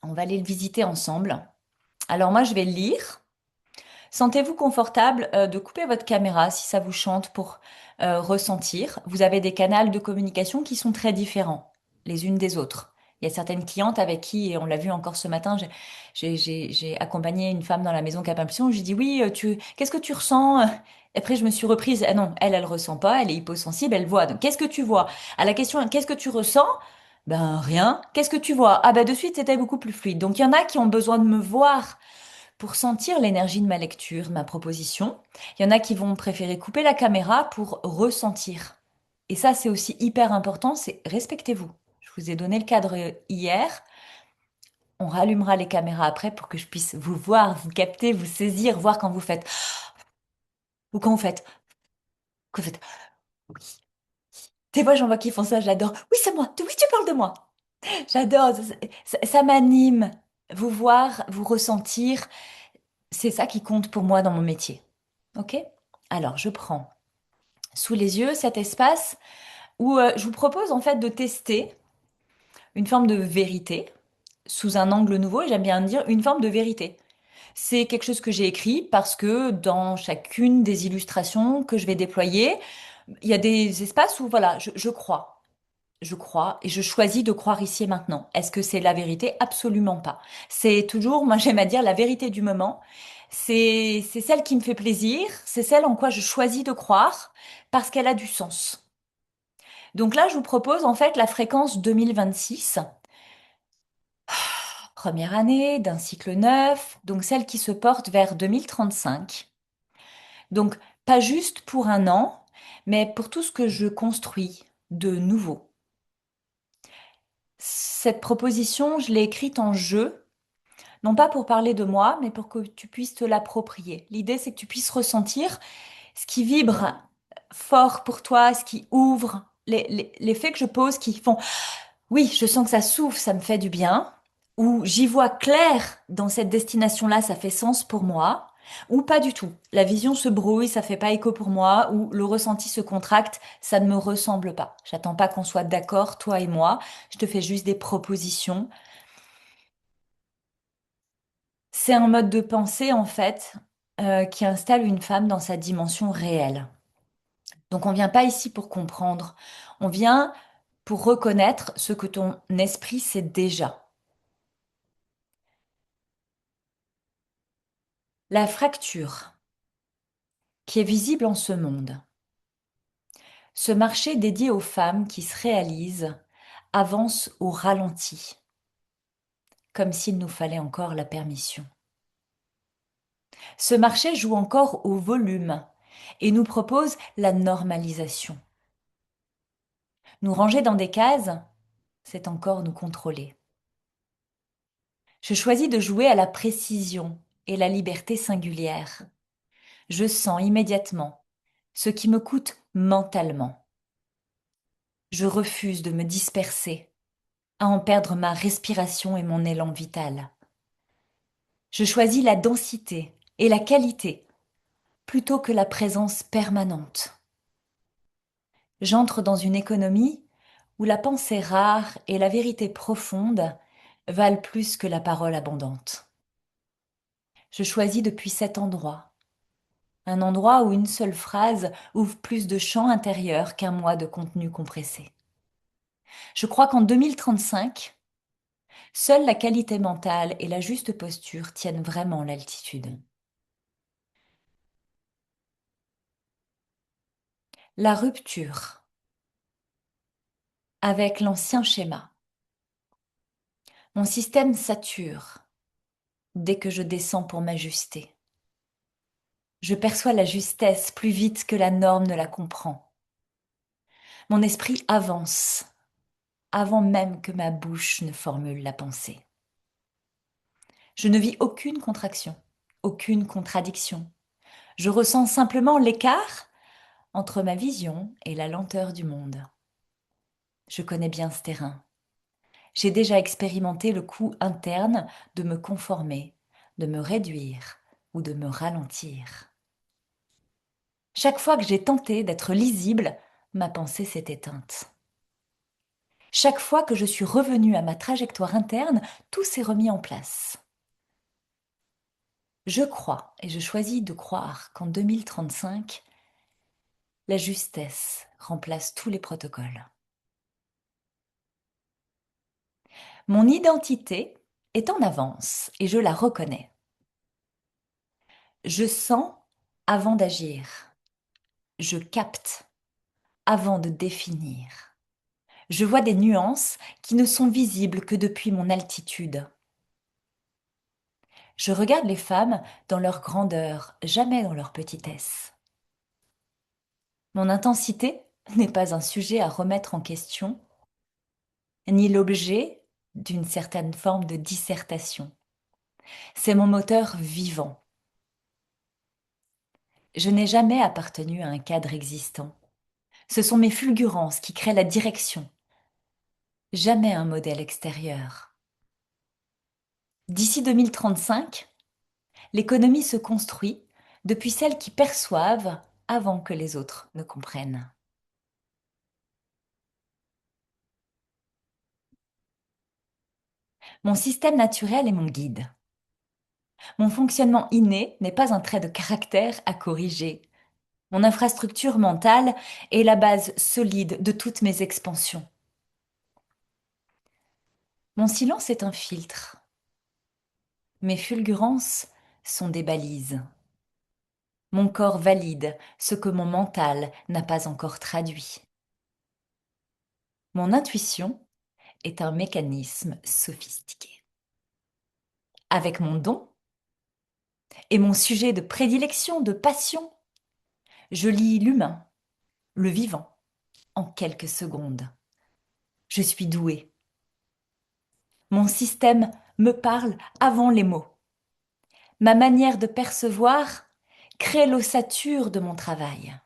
on va aller le visiter ensemble. Alors moi, je vais le lire. Sentez-vous confortable de couper votre caméra si ça vous chante pour ressentir. Vous avez des canaux de communication qui sont très différents les unes des autres. Il y a certaines clientes avec qui, et on l'a vu encore ce matin, j'ai accompagné une femme dans la maison Cap Impulsion. Je lui dis oui, qu'est-ce que tu ressens? Après, je me suis reprise. Ah non, elle ressent pas, elle est hyposensible, elle voit. Donc, qu'est-ce que tu vois? À la question, qu'est-ce que tu ressens? Ben rien. Qu'est-ce que tu vois? Ah ben de suite, c'était beaucoup plus fluide. Donc il y en a qui ont besoin de me voir pour sentir l'énergie de ma lecture, ma proposition. Il y en a qui vont préférer couper la caméra pour ressentir. Et ça, c'est aussi hyper important, c'est respectez-vous. Je vous ai donné le cadre hier. On rallumera les caméras après pour que je puisse vous voir, vous capter, vous saisir, voir quand vous faites ou quand vous faites. Quand vous faites. Oui. Des fois, j'en vois qui font ça, j'adore. Oui, c'est moi. Oui, tu parles de moi. J'adore. Ça m'anime. Vous voir, vous ressentir, c'est ça qui compte pour moi dans mon métier. Ok? Alors, je prends sous les yeux cet espace où je vous propose en fait de tester une forme de vérité sous un angle nouveau, et j'aime bien dire une forme de vérité. C'est quelque chose que j'ai écrit parce que dans chacune des illustrations que je vais déployer, il y a des espaces où voilà, je crois. Je crois et je choisis de croire ici et maintenant. Est-ce que c'est la vérité? Absolument pas. C'est toujours, moi j'aime à dire, la vérité du moment. C'est celle qui me fait plaisir, c'est celle en quoi je choisis de croire parce qu'elle a du sens. Donc là, je vous propose en fait la fréquence 2026, première année d'un cycle neuf, donc celle qui se porte vers 2035. Donc pas juste pour un an, mais pour tout ce que je construis de nouveau. Cette proposition, je l'ai écrite en jeu, non pas pour parler de moi, mais pour que tu puisses te l'approprier. L'idée, c'est que tu puisses ressentir ce qui vibre fort pour toi, ce qui ouvre, les faits que je pose qui font oui, je sens que ça souffle, ça me fait du bien, ou j'y vois clair dans cette destination-là, ça fait sens pour moi, ou pas du tout. La vision se brouille, ça fait pas écho pour moi, ou le ressenti se contracte, ça ne me ressemble pas. J'attends pas qu'on soit d'accord, toi et moi, je te fais juste des propositions. C'est un mode de pensée, en fait, qui installe une femme dans sa dimension réelle. Donc on vient pas ici pour comprendre, on vient pour reconnaître ce que ton esprit sait déjà. La fracture qui est visible en ce monde. Ce marché dédié aux femmes qui se réalisent avance au ralenti, comme s'il nous fallait encore la permission. Ce marché joue encore au volume et nous propose la normalisation. Nous ranger dans des cases, c'est encore nous contrôler. Je choisis de jouer à la précision et la liberté singulière. Je sens immédiatement ce qui me coûte mentalement. Je refuse de me disperser, à en perdre ma respiration et mon élan vital. Je choisis la densité et la qualité plutôt que la présence permanente. J'entre dans une économie où la pensée rare et la vérité profonde valent plus que la parole abondante. Je choisis depuis cet endroit, un endroit où une seule phrase ouvre plus de champ intérieur qu'un mois de contenu compressé. Je crois qu'en 2035, seule la qualité mentale et la juste posture tiennent vraiment l'altitude. La rupture avec l'ancien schéma. Mon système sature dès que je descends pour m'ajuster. Je perçois la justesse plus vite que la norme ne la comprend. Mon esprit avance avant même que ma bouche ne formule la pensée. Je ne vis aucune contraction, aucune contradiction. Je ressens simplement l'écart entre ma vision et la lenteur du monde. Je connais bien ce terrain. J'ai déjà expérimenté le coup interne de me conformer, de me réduire ou de me ralentir. Chaque fois que j'ai tenté d'être lisible, ma pensée s'est éteinte. Chaque fois que je suis revenue à ma trajectoire interne, tout s'est remis en place. Je crois, et je choisis de croire qu'en 2035, la justesse remplace tous les protocoles. Mon identité est en avance et je la reconnais. Je sens avant d'agir. Je capte avant de définir. Je vois des nuances qui ne sont visibles que depuis mon altitude. Je regarde les femmes dans leur grandeur, jamais dans leur petitesse. Mon intensité n'est pas un sujet à remettre en question, ni l'objet d'une certaine forme de dissertation. C'est mon moteur vivant. Je n'ai jamais appartenu à un cadre existant. Ce sont mes fulgurances qui créent la direction, jamais un modèle extérieur. D'ici 2035, l'économie se construit depuis celles qui perçoivent avant que les autres ne comprennent. Mon système naturel est mon guide. Mon fonctionnement inné n'est pas un trait de caractère à corriger. Mon infrastructure mentale est la base solide de toutes mes expansions. Mon silence est un filtre. Mes fulgurances sont des balises. Mon corps valide ce que mon mental n'a pas encore traduit. Mon intuition est un mécanisme sophistiqué. Avec mon don et mon sujet de prédilection, de passion, je lis l'humain, le vivant, en quelques secondes. Je suis douée. Mon système me parle avant les mots. Ma manière de percevoir crée l'ossature de mon travail.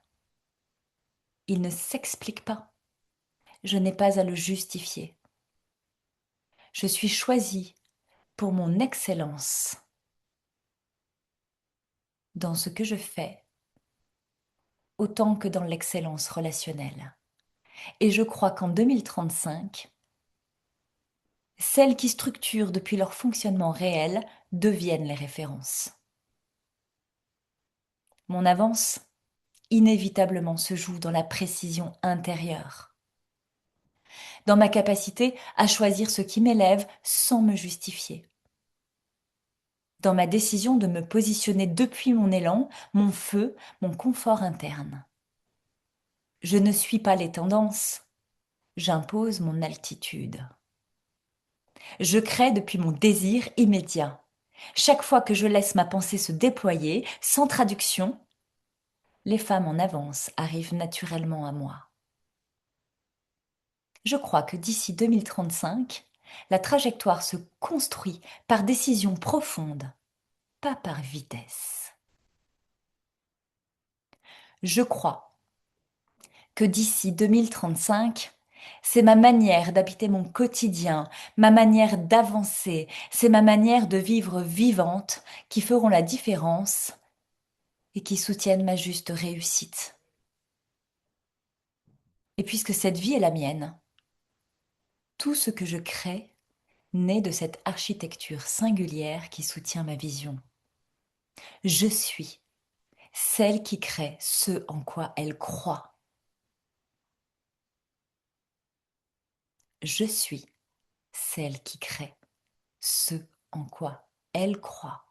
Il ne s'explique pas. Je n'ai pas à le justifier. Je suis choisie pour mon excellence dans ce que je fais, autant que dans l'excellence relationnelle. Et je crois qu'en 2035, celles qui structurent depuis leur fonctionnement réel deviennent les références. Mon avance, inévitablement, se joue dans la précision intérieure, dans ma capacité à choisir ce qui m'élève sans me justifier, dans ma décision de me positionner depuis mon élan, mon feu, mon confort interne. Je ne suis pas les tendances, j'impose mon altitude. Je crée depuis mon désir immédiat. Chaque fois que je laisse ma pensée se déployer, sans traduction, les femmes en avance arrivent naturellement à moi. Je crois que d'ici 2035, la trajectoire se construit par décision profonde, pas par vitesse. Je crois que d'ici 2035, c'est ma manière d'habiter mon quotidien, ma manière d'avancer, c'est ma manière de vivre vivante qui feront la différence et qui soutiennent ma juste réussite. Et puisque cette vie est la mienne, tout ce que je crée naît de cette architecture singulière qui soutient ma vision. Je suis celle qui crée ce en quoi elle croit. Je suis celle qui crée ce en quoi elle croit.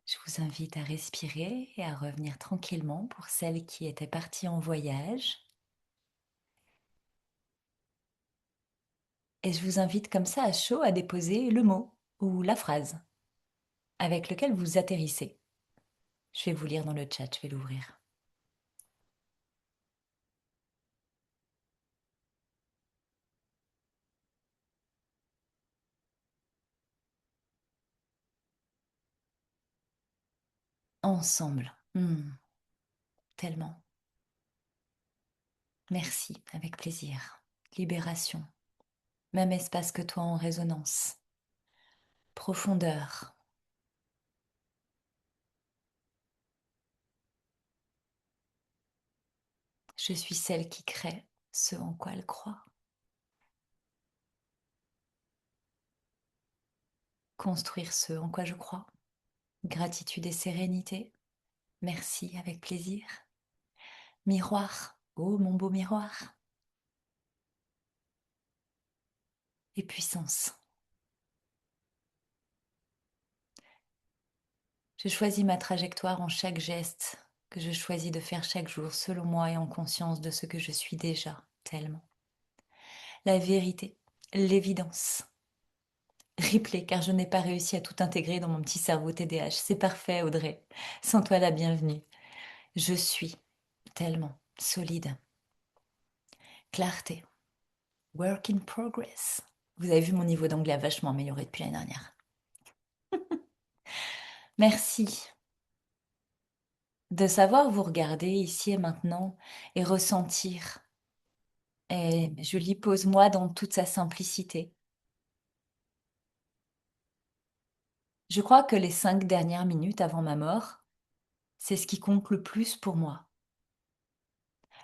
Je vous invite à respirer et à revenir tranquillement pour celles qui étaient parties en voyage. Et je vous invite comme ça à chaud à déposer le mot ou la phrase avec lequel vous atterrissez. Je vais vous lire dans le chat, je vais l'ouvrir. Ensemble. Tellement. Merci, avec plaisir. Libération. Même espace que toi en résonance. Profondeur. Je suis celle qui crée ce en quoi elle croit. Construire ce en quoi je crois. Gratitude et sérénité. Merci, avec plaisir. Miroir. Oh, mon beau miroir. Et puissance. Je choisis ma trajectoire en chaque geste que je choisis de faire chaque jour selon moi et en conscience de ce que je suis déjà tellement. La vérité, l'évidence. Replay, car je n'ai pas réussi à tout intégrer dans mon petit cerveau TDAH. C'est parfait, Audrey. Sans toi la bienvenue. Je suis tellement solide. Clarté. Work in progress. Vous avez vu, mon niveau d'anglais a vachement amélioré depuis l'année dernière. Merci de savoir vous regarder ici et maintenant et ressentir. Et je l'y pose moi dans toute sa simplicité. Je crois que les 5 dernières minutes avant ma mort, c'est ce qui compte le plus pour moi.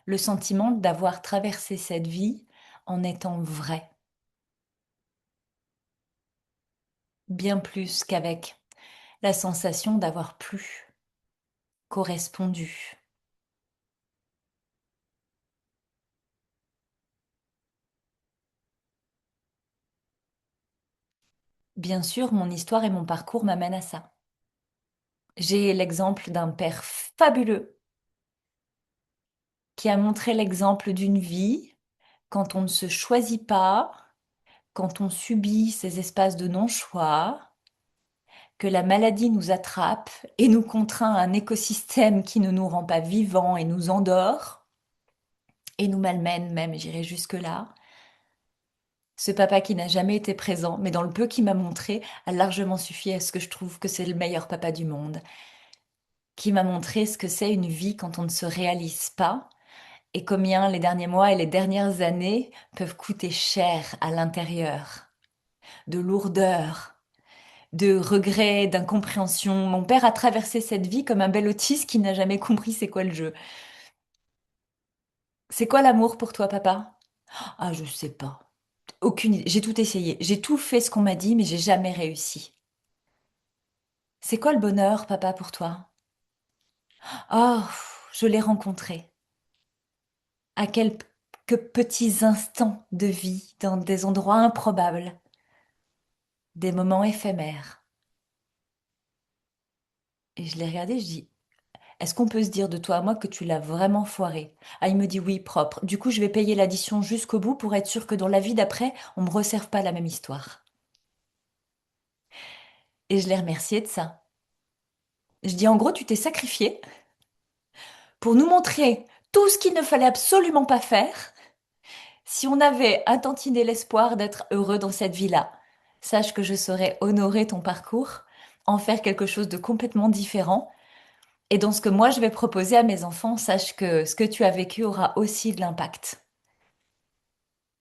Le sentiment d'avoir traversé cette vie en étant vrai. Bien plus qu'avec la sensation d'avoir plu, correspondu. Bien sûr, mon histoire et mon parcours m'amènent à ça. J'ai l'exemple d'un père fabuleux qui a montré l'exemple d'une vie quand on ne se choisit pas, quand on subit ces espaces de non-choix, que la maladie nous attrape et nous contraint à un écosystème qui ne nous rend pas vivants et nous endort et nous malmène même, j'irai jusque-là. Ce papa qui n'a jamais été présent, mais dans le peu qu'il m'a montré, a largement suffi à ce que je trouve que c'est le meilleur papa du monde, qui m'a montré ce que c'est une vie quand on ne se réalise pas et combien les derniers mois et les dernières années peuvent coûter cher à l'intérieur, de lourdeur, de regrets, d'incompréhension. Mon père a traversé cette vie comme un bel autiste qui n'a jamais compris c'est quoi le jeu. C'est quoi l'amour pour toi, papa? Ah, je sais pas. Aucune idée. J'ai tout essayé. J'ai tout fait ce qu'on m'a dit, mais j'ai jamais réussi. C'est quoi le bonheur, papa, pour toi? Oh, je l'ai rencontré. À quelques petits instants de vie, dans des endroits improbables, des moments éphémères. Et je l'ai regardé, je dis, est-ce qu'on peut se dire de toi à moi que tu l'as vraiment foiré? Ah, il me dit oui, propre. Du coup, je vais payer l'addition jusqu'au bout pour être sûr que dans la vie d'après, on me resserve pas la même histoire. Et je l'ai remercié de ça. Je dis, en gros, tu t'es sacrifié pour nous montrer tout ce qu'il ne fallait absolument pas faire si on avait un tantinet l'espoir d'être heureux dans cette vie-là. Sache que je saurais honorer ton parcours, en faire quelque chose de complètement différent. Et dans ce que moi je vais proposer à mes enfants, sache que ce que tu as vécu aura aussi de l'impact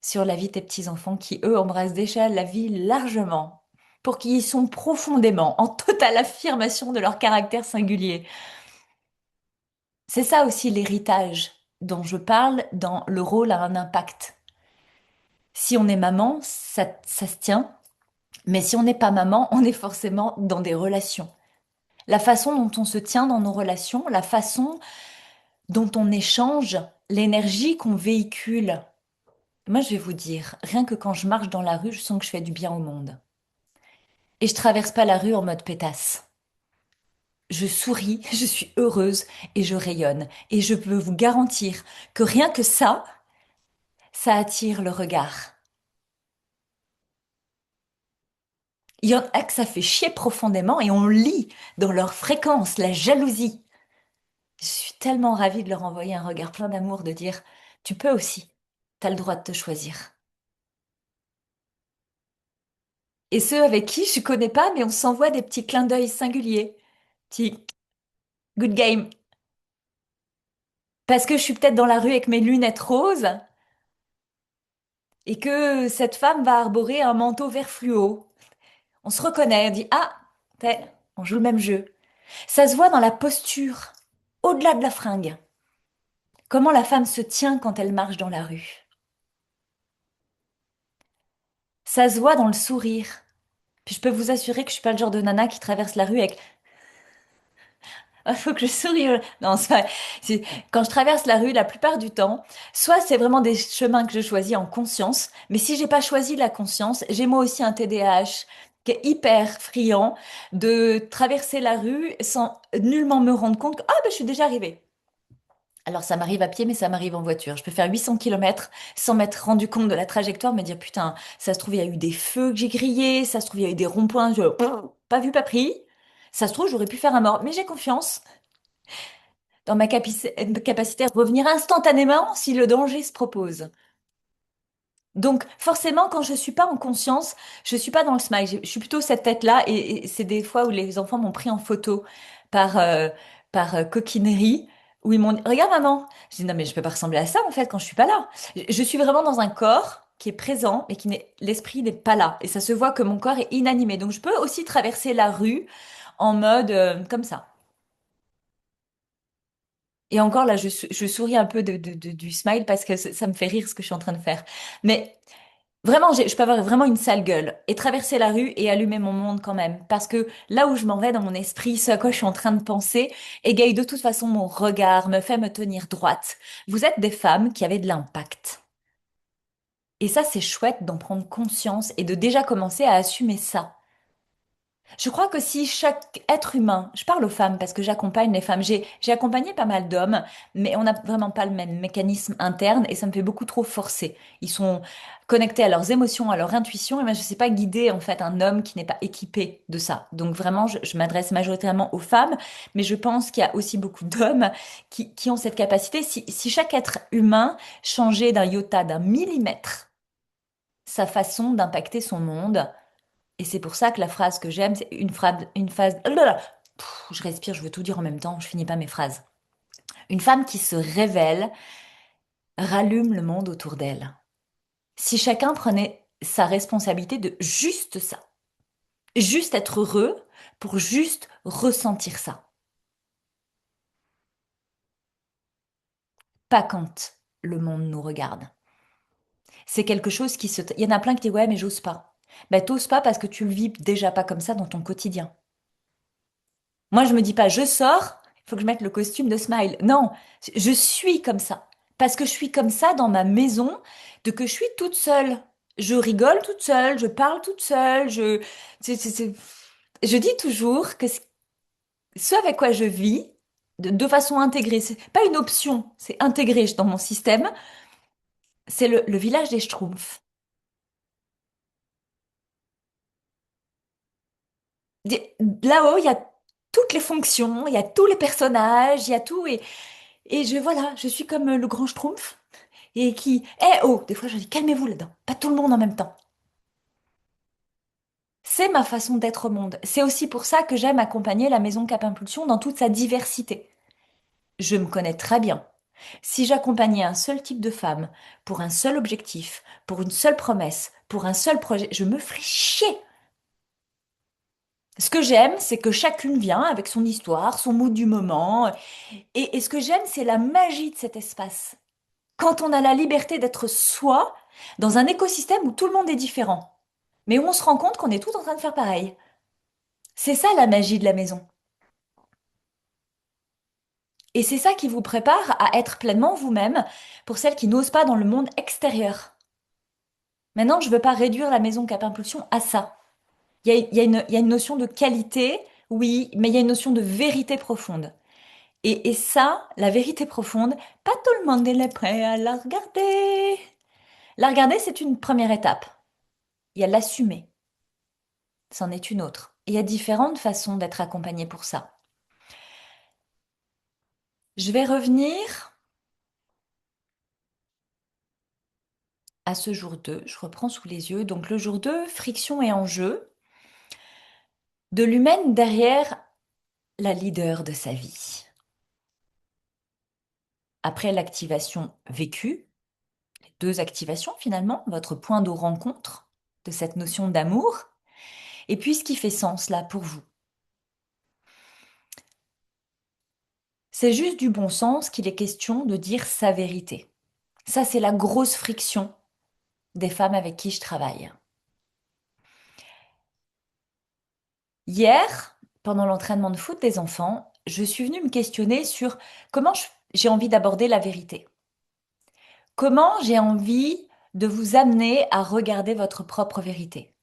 sur la vie de tes petits-enfants qui, eux, embrassent déjà la vie largement, pour qui ils sont profondément en totale affirmation de leur caractère singulier. C'est ça aussi l'héritage dont je parle dans le rôle à un impact. Si on est maman, ça se tient, mais si on n'est pas maman, on est forcément dans des relations. La façon dont on se tient dans nos relations, la façon dont on échange, l'énergie qu'on véhicule. Moi, je vais vous dire, rien que quand je marche dans la rue, je sens que je fais du bien au monde. Et je traverse pas la rue en mode pétasse. Je souris, je suis heureuse et je rayonne. Et je peux vous garantir que rien que ça attire le regard. Il y en a que ça fait chier profondément et on lit dans leur fréquence la jalousie. Je suis tellement ravie de leur envoyer un regard plein d'amour, de dire, tu peux aussi, t'as le droit de te choisir. Et ceux avec qui je connais pas, mais on s'envoie des petits clins d'œil singuliers. Petit good game. Parce que je suis peut-être dans la rue avec mes lunettes roses et que cette femme va arborer un manteau vert fluo. On se reconnaît, on dit, ah, on joue le même jeu. Ça se voit dans la posture, au-delà de la fringue. Comment la femme se tient quand elle marche dans la rue. Ça se voit dans le sourire. Puis je peux vous assurer que je suis pas le genre de nana qui traverse la rue avec ah, faut que je sourie. Non, quand je traverse la rue, la plupart du temps, soit c'est vraiment des chemins que je choisis en conscience, mais si j'ai pas choisi la conscience, j'ai moi aussi un TDAH qui est hyper friand de traverser la rue sans nullement me rendre compte que ah ben je suis déjà arrivée. Alors ça m'arrive à pied, mais ça m'arrive en voiture. Je peux faire 800 km sans m'être rendu compte de la trajectoire, me dire putain, ça se trouve il y a eu des feux que j'ai grillés, ça se trouve il y a eu des ronds-points, je pas vu, pas pris. Ça se trouve j'aurais pu faire un mort, mais j'ai confiance dans ma capacité à revenir instantanément si le danger se propose. Donc forcément, quand je suis pas en conscience, je suis pas dans le smile. Je suis plutôt cette tête-là, et c'est des fois où les enfants m'ont pris en photo par coquinerie, où ils m'ont dit, regarde maman. Je dis non mais je peux pas ressembler à ça en fait quand je suis pas là. Je suis vraiment dans un corps qui est présent, mais qui n'est l'esprit n'est pas là, et ça se voit que mon corps est inanimé. Donc je peux aussi traverser la rue en mode comme ça. Et encore là, je souris un peu du smile parce que ça me fait rire ce que je suis en train de faire. Mais vraiment, je peux avoir vraiment une sale gueule et traverser la rue et allumer mon monde quand même. Parce que là où je m'en vais dans mon esprit, ce à quoi je suis en train de penser, égaye de toute façon mon regard, me fait me tenir droite. Vous êtes des femmes qui avez de l'impact. Et ça, c'est chouette d'en prendre conscience et de déjà commencer à assumer ça. Je crois que si chaque être humain, je parle aux femmes parce que j'accompagne les femmes, j'ai accompagné pas mal d'hommes, mais on n'a vraiment pas le même mécanisme interne et ça me fait beaucoup trop forcer. Ils sont connectés à leurs émotions, à leur intuition, et moi je ne sais pas guider en fait un homme qui n'est pas équipé de ça. Donc vraiment, je m'adresse majoritairement aux femmes, mais je pense qu'il y a aussi beaucoup d'hommes qui ont cette capacité. Si chaque être humain changeait d'un iota, d'un millimètre, sa façon d'impacter son monde, et c'est pour ça que la phrase que j'aime, c'est une phrase. Oh là là. Je respire, je veux tout dire en même temps, je finis pas mes phrases. Une femme qui se révèle rallume le monde autour d'elle. Si chacun prenait sa responsabilité de juste ça, juste être heureux pour juste ressentir ça, pas quand le monde nous regarde. C'est quelque chose qui se. Il y en a plein qui disent ouais, mais j'ose pas. Ben, t'oses pas parce que tu le vis déjà pas comme ça dans ton quotidien. Moi, je me dis pas, je sors, il faut que je mette le costume de Smile. Non, je suis comme ça. Parce que je suis comme ça dans ma maison, de que je suis toute seule. Je rigole toute seule, je parle toute seule, je dis toujours que ce avec quoi je vis, de façon intégrée, c'est pas une option, c'est intégré dans mon système, c'est le village des Schtroumpfs. Là-haut, il y a toutes les fonctions, il y a tous les personnages, il y a tout, et voilà, je suis comme le grand Schtroumpf. Et qui, eh oh, des fois je dis calmez-vous là-dedans, pas tout le monde en même temps. C'est ma façon d'être au monde. C'est aussi pour ça que j'aime accompagner la Maison Cap Impulsion dans toute sa diversité. Je me connais très bien. Si j'accompagnais un seul type de femme, pour un seul objectif, pour une seule promesse, pour un seul projet, je me ferais chier. Ce que j'aime, c'est que chacune vient avec son histoire, son mood du moment. Et ce que j'aime, c'est la magie de cet espace. Quand on a la liberté d'être soi dans un écosystème où tout le monde est différent, mais où on se rend compte qu'on est tous en train de faire pareil. C'est ça la magie de la maison. Et c'est ça qui vous prépare à être pleinement vous-même pour celles qui n'osent pas dans le monde extérieur. Maintenant, je ne veux pas réduire la maison Cap Impulsion à ça. Il y a une notion de qualité, oui, mais il y a une notion de vérité profonde. Et ça, la vérité profonde, pas tout le monde est prêt à la regarder. La regarder, c'est une première étape. Il y a l'assumer, c'en est une autre. Et il y a différentes façons d'être accompagné pour ça. Je vais revenir à ce jour 2. Je reprends sous les yeux. Donc le jour 2, friction et enjeu de l'humaine derrière la leader de sa vie. Après l'activation vécue, les deux activations finalement, votre point de rencontre de cette notion d'amour, et puis ce qui fait sens là pour vous. C'est juste du bon sens qu'il est question de dire sa vérité. Ça, c'est la grosse friction des femmes avec qui je travaille. Hier, pendant l'entraînement de foot des enfants, je suis venue me questionner sur comment j'ai envie d'aborder la vérité. Comment j'ai envie de vous amener à regarder votre propre vérité.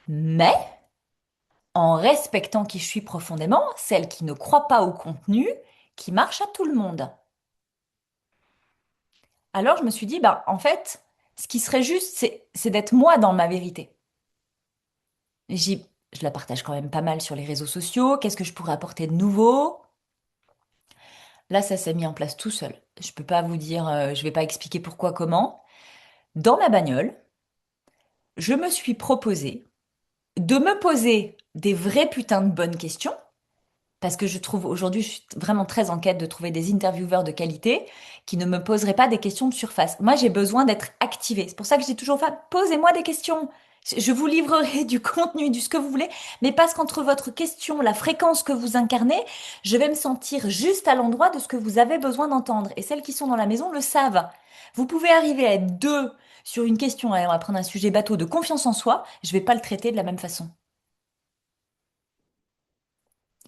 mais en respectant qui je suis profondément, celle qui ne croit pas au contenu, qui marche à tout le monde. Alors je me suis dit, bah, en fait, ce qui serait juste, c'est d'être moi dans ma vérité. Je la partage quand même pas mal sur les réseaux sociaux. Qu'est-ce que je pourrais apporter de nouveau? Là, ça s'est mis en place tout seul. Je peux pas vous dire, je vais pas expliquer pourquoi, comment. Dans ma bagnole, je me suis proposé de me poser des vraies putains de bonnes questions. Parce que je trouve aujourd'hui, je suis vraiment très en quête de trouver des intervieweurs de qualité qui ne me poseraient pas des questions de surface. Moi, j'ai besoin d'être activée. C'est pour ça que je dis toujours aux femmes, posez-moi des questions. Je vous livrerai du contenu, du ce que vous voulez, mais parce qu'entre votre question, la fréquence que vous incarnez, je vais me sentir juste à l'endroit de ce que vous avez besoin d'entendre. Et celles qui sont dans la maison le savent. Vous pouvez arriver à être deux sur une question, allez, on va prendre un sujet bateau de confiance en soi, je vais pas le traiter de la même façon.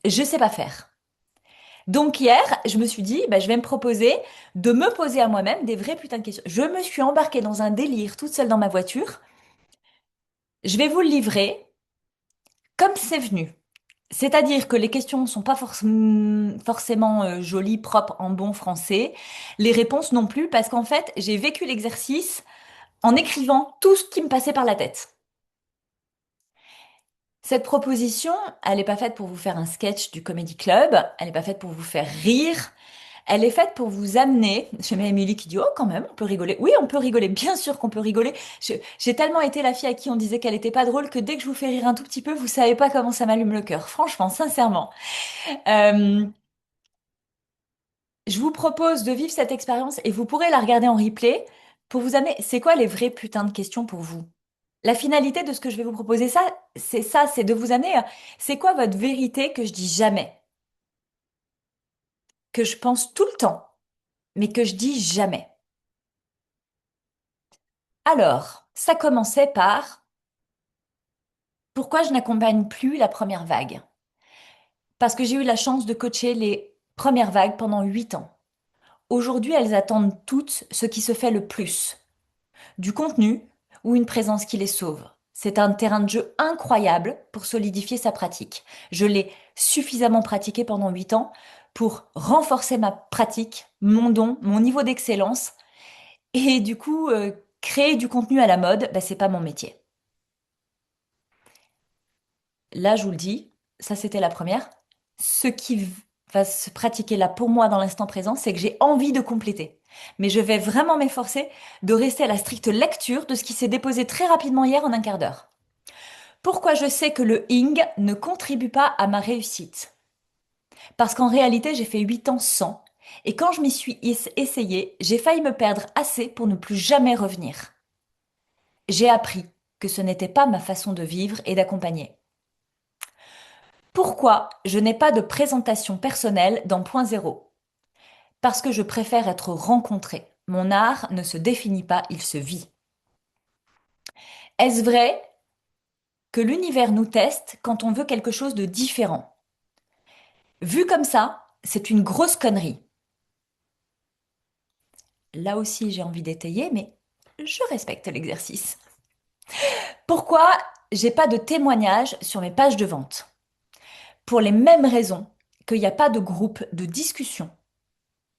Je sais pas faire. Donc hier, je me suis dit, bah, je vais me proposer de me poser à moi-même des vraies putains de questions. Je me suis embarquée dans un délire toute seule dans ma voiture. Je vais vous le livrer comme c'est venu. C'est-à-dire que les questions ne sont pas forcément jolies, propres en bon français. Les réponses non plus, parce qu'en fait, j'ai vécu l'exercice en écrivant tout ce qui me passait par la tête. Cette proposition, elle n'est pas faite pour vous faire un sketch du Comedy Club, elle n'est pas faite pour vous faire rire, elle est faite pour vous amener. J'ai même Émilie qui dit, oh, quand même, on peut rigoler. Oui, on peut rigoler, bien sûr qu'on peut rigoler. J'ai tellement été la fille à qui on disait qu'elle était pas drôle que dès que je vous fais rire un tout petit peu, vous savez pas comment ça m'allume le cœur. Franchement, sincèrement. Euh, je vous propose de vivre cette expérience et vous pourrez la regarder en replay pour vous amener. C'est quoi les vraies putains de questions pour vous? La finalité de ce que je vais vous proposer, ça, c'est de vous amener. C'est quoi votre vérité que je dis jamais, que je pense tout le temps, mais que je dis jamais? Alors, ça commençait par pourquoi je n'accompagne plus la première vague? Parce que j'ai eu la chance de coacher les premières vagues pendant 8 ans. Aujourd'hui, elles attendent toutes ce qui se fait le plus, du contenu ou une présence qui les sauve. C'est un terrain de jeu incroyable pour solidifier sa pratique. Je l'ai suffisamment pratiqué pendant 8 ans pour renforcer ma pratique, mon don, mon niveau d'excellence et du coup, créer du contenu à la mode, bah, c'est pas mon métier. Là, je vous le dis, ça c'était la première. Ce qui va se pratiquer là pour moi dans l'instant présent, c'est que j'ai envie de compléter. Mais je vais vraiment m'efforcer de rester à la stricte lecture de ce qui s'est déposé très rapidement hier en un quart d'heure. Pourquoi je sais que le ing ne contribue pas à ma réussite? Parce qu'en réalité, j'ai fait 8 ans sans. Et quand je m'y suis essayée, j'ai failli me perdre assez pour ne plus jamais revenir. J'ai appris que ce n'était pas ma façon de vivre et d'accompagner. Pourquoi je n'ai pas de présentation personnelle dans Point Zéro? Parce que je préfère être rencontrée. Mon art ne se définit pas, il se vit. Est-ce vrai que l'univers nous teste quand on veut quelque chose de différent? Vu comme ça, c'est une grosse connerie. Là aussi, j'ai envie d'étayer, mais je respecte l'exercice. Pourquoi j'ai pas de témoignages sur mes pages de vente? Pour les mêmes raisons qu'il n'y a pas de groupe de discussion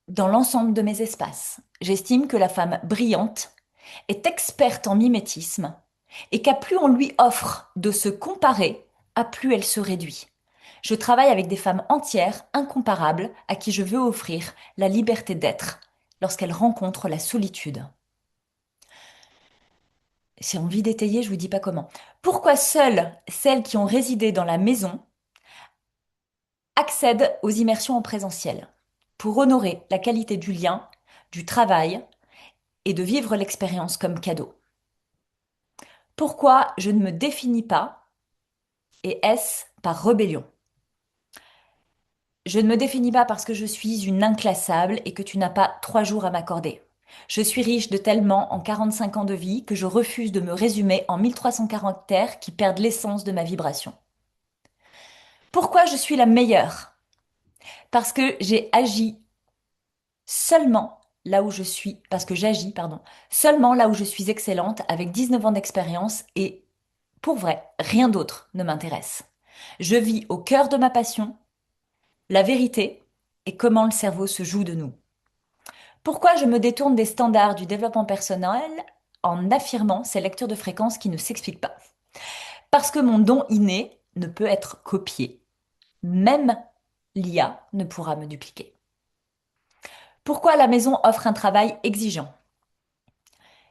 dans l'ensemble de mes espaces. J'estime que la femme brillante est experte en mimétisme et qu'à plus on lui offre de se comparer, à plus elle se réduit. Je travaille avec des femmes entières, incomparables, à qui je veux offrir la liberté d'être lorsqu'elles rencontrent la solitude. J'ai envie d'étayer, je vous dis pas comment. Pourquoi seules celles qui ont résidé dans la maison accèdent aux immersions en présentiel? Pour honorer la qualité du lien, du travail et de vivre l'expérience comme cadeau. Pourquoi je ne me définis pas et est-ce par rébellion? Je ne me définis pas parce que je suis une inclassable et que tu n'as pas 3 jours à m'accorder. Je suis riche de tellement en 45 ans de vie que je refuse de me résumer en 1300 caractères qui perdent l'essence de ma vibration. Pourquoi je suis la meilleure? Parce que j'ai agi seulement là où je suis, parce que j'agis, pardon, seulement là où je suis excellente avec 19 ans d'expérience et Pour vrai, rien d'autre ne m'intéresse. Je vis au cœur de ma passion, la vérité et comment le cerveau se joue de nous. Pourquoi je me détourne des standards du développement personnel en affirmant ces lectures de fréquences qui ne s'expliquent pas? Parce que mon don inné ne peut être copié. Même l'IA ne pourra me dupliquer. Pourquoi la maison offre un travail exigeant?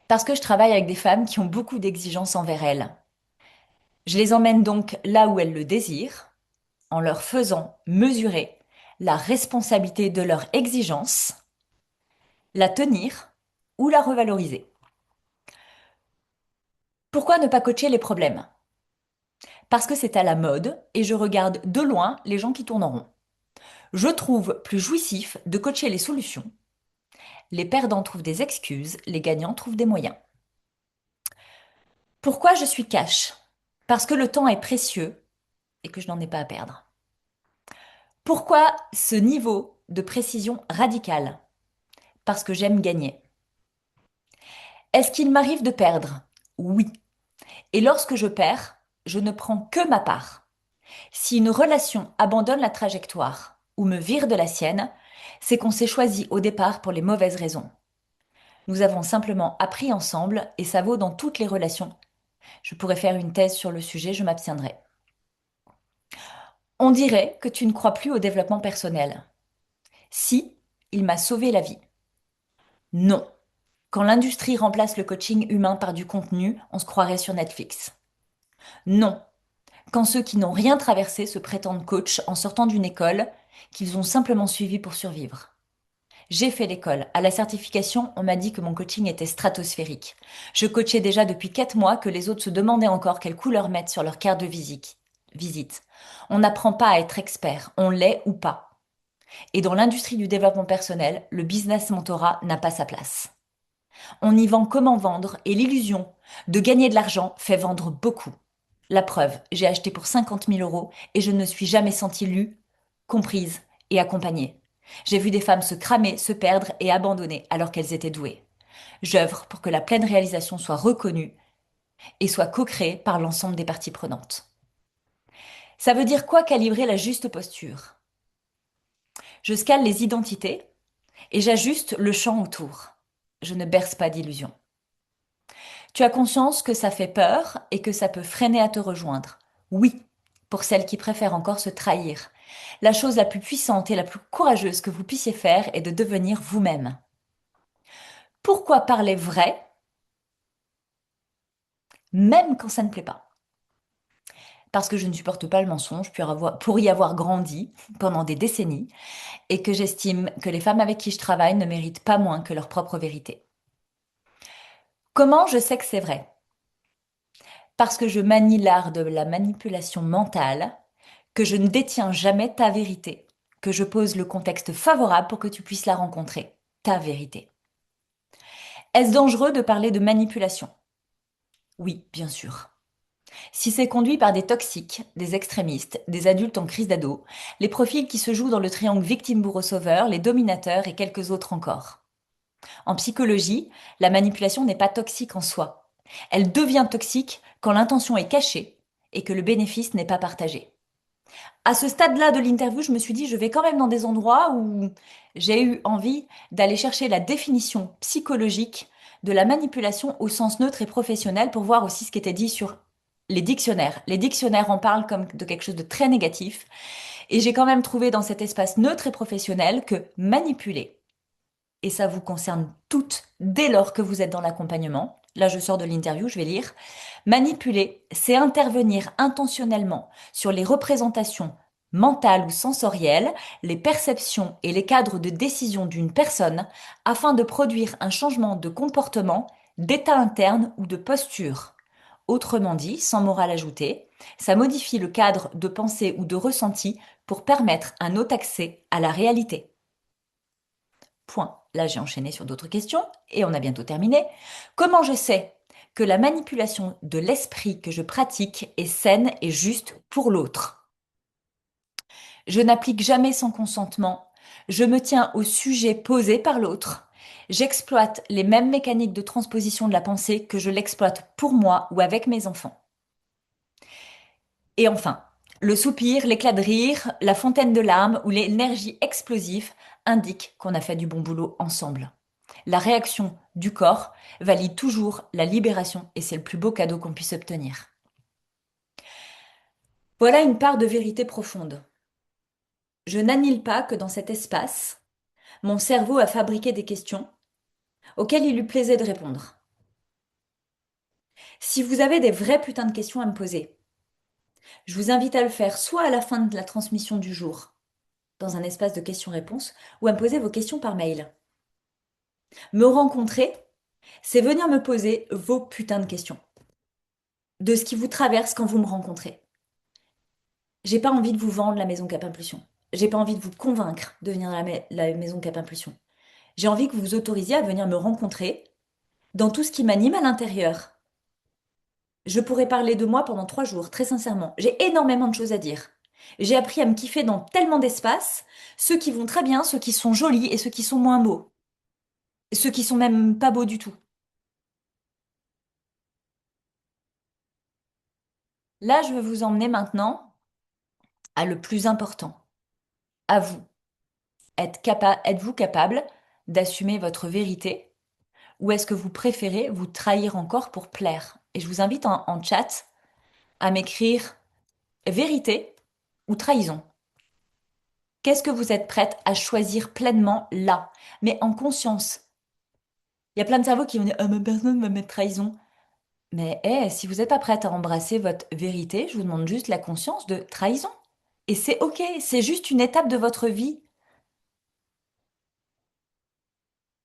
Parce que je travaille avec des femmes qui ont beaucoup d'exigences envers elles. Je les emmène donc là où elles le désirent, en leur faisant mesurer la responsabilité de leur exigence, la tenir ou la revaloriser. Pourquoi ne pas coacher les problèmes? Parce que c'est à la mode et je regarde de loin les gens qui tournent en rond. Je trouve plus jouissif de coacher les solutions. Les perdants trouvent des excuses, les gagnants trouvent des moyens. Pourquoi je suis cash? Parce que le temps est précieux et que je n'en ai pas à perdre. Pourquoi ce niveau de précision radicale? Parce que j'aime gagner. Est-ce qu'il m'arrive de perdre? Oui. Et lorsque je perds, je ne prends que ma part. Si une relation abandonne la trajectoire ou me vire de la sienne, c'est qu'on s'est choisi au départ pour les mauvaises raisons. Nous avons simplement appris ensemble et ça vaut dans toutes les relations. Je pourrais faire une thèse sur le sujet, je m'abstiendrai. On dirait que tu ne crois plus au développement personnel. Si, il m'a sauvé la vie. Non. Quand l'industrie remplace le coaching humain par du contenu, on se croirait sur Netflix. Non. Quand ceux qui n'ont rien traversé se prétendent coach en sortant d'une école qu'ils ont simplement suivie pour survivre. J'ai fait l'école. À la certification, on m'a dit que mon coaching était stratosphérique. Je coachais déjà depuis 4 mois que les autres se demandaient encore quelle couleur mettre sur leur carte de visite. On n'apprend pas à être expert, on l'est ou pas. Et dans l'industrie du développement personnel, le business mentorat n'a pas sa place. On y vend comment vendre et l'illusion de gagner de l'argent fait vendre beaucoup. La preuve, j'ai acheté pour 50 000 euros et je ne me suis jamais sentie lue, comprise et accompagnée. J'ai vu des femmes se cramer, se perdre et abandonner alors qu'elles étaient douées. J'œuvre pour que la pleine réalisation soit reconnue et soit co-créée par l'ensemble des parties prenantes. Ça veut dire quoi calibrer la juste posture? Je scale les identités et j'ajuste le champ autour. Je ne berce pas d'illusions. Tu as conscience que ça fait peur et que ça peut freiner à te rejoindre. Oui, pour celles qui préfèrent encore se trahir. La chose la plus puissante et la plus courageuse que vous puissiez faire est de devenir vous-même. Pourquoi parler vrai, même quand ça ne plaît pas? Parce que je ne supporte pas le mensonge pour y avoir grandi pendant des décennies et que j'estime que les femmes avec qui je travaille ne méritent pas moins que leur propre vérité. Comment je sais que c'est vrai? Parce que je manie l'art de la manipulation mentale, que je ne détiens jamais ta vérité, que je pose le contexte favorable pour que tu puisses la rencontrer, ta vérité. Est-ce dangereux de parler de manipulation? Oui, bien sûr. Si c'est conduit par des toxiques, des extrémistes, des adultes en crise d'ado, les profils qui se jouent dans le triangle victime-bourreau-sauveur, les dominateurs et quelques autres encore. En psychologie, la manipulation n'est pas toxique en soi. Elle devient toxique quand l'intention est cachée et que le bénéfice n'est pas partagé. À ce stade-là de l'interview, je me suis dit, je vais quand même dans des endroits où j'ai eu envie d'aller chercher la définition psychologique de la manipulation au sens neutre et professionnel pour voir aussi ce qui était dit sur les dictionnaires. Les dictionnaires en parlent comme de quelque chose de très négatif. Et j'ai quand même trouvé dans cet espace neutre et professionnel que manipuler, et ça vous concerne toutes dès lors que vous êtes dans l'accompagnement. Là, je sors de l'interview, je vais lire. Manipuler, c'est intervenir intentionnellement sur les représentations mentales ou sensorielles, les perceptions et les cadres de décision d'une personne afin de produire un changement de comportement, d'état interne ou de posture. Autrement dit, sans morale ajoutée, ça modifie le cadre de pensée ou de ressenti pour permettre un autre accès à la réalité. Point. Là, j'ai enchaîné sur d'autres questions et on a bientôt terminé. Comment je sais que la manipulation de l'esprit que je pratique est saine et juste pour l'autre? Je n'applique jamais son consentement. Je me tiens au sujet posé par l'autre. J'exploite les mêmes mécaniques de transposition de la pensée que je l'exploite pour moi ou avec mes enfants. Et enfin, le soupir, l'éclat de rire, la fontaine de larmes ou l'énergie explosive indiquent qu'on a fait du bon boulot ensemble. La réaction du corps valide toujours la libération et c'est le plus beau cadeau qu'on puisse obtenir. Voilà une part de vérité profonde. Je n'annule pas que dans cet espace, mon cerveau a fabriqué des questions auxquelles il lui plaisait de répondre. Si vous avez des vraies putains de questions à me poser, je vous invite à le faire soit à la fin de la transmission du jour, dans un espace de questions-réponses, ou à me poser vos questions par mail. Me rencontrer, c'est venir me poser vos putains de questions, de ce qui vous traverse quand vous me rencontrez. J'ai pas envie de vous vendre la maison Cap Impulsion. J'ai pas envie de vous convaincre de venir dans la maison Cap Impulsion. J'ai envie que vous vous autorisiez à venir me rencontrer dans tout ce qui m'anime à l'intérieur. Je pourrais parler de moi pendant 3 jours, très sincèrement. J'ai énormément de choses à dire. J'ai appris à me kiffer dans tellement d'espaces, ceux qui vont très bien, ceux qui sont jolis et ceux qui sont moins beaux. Ceux qui sont même pas beaux du tout. Là, je veux vous emmener maintenant à le plus important, à vous. Êtes-vous capable d'assumer votre vérité ou est-ce que vous préférez vous trahir encore pour plaire? Et je vous invite en chat à m'écrire vérité ou trahison. Qu'est-ce que vous êtes prête à choisir pleinement là, mais en conscience? Il y a plein de cerveaux qui vont dire ah, mais personne ne va mettre trahison. Mais si vous n'êtes pas prête à embrasser votre vérité, je vous demande juste la conscience de trahison. Et c'est ok, c'est juste une étape de votre vie.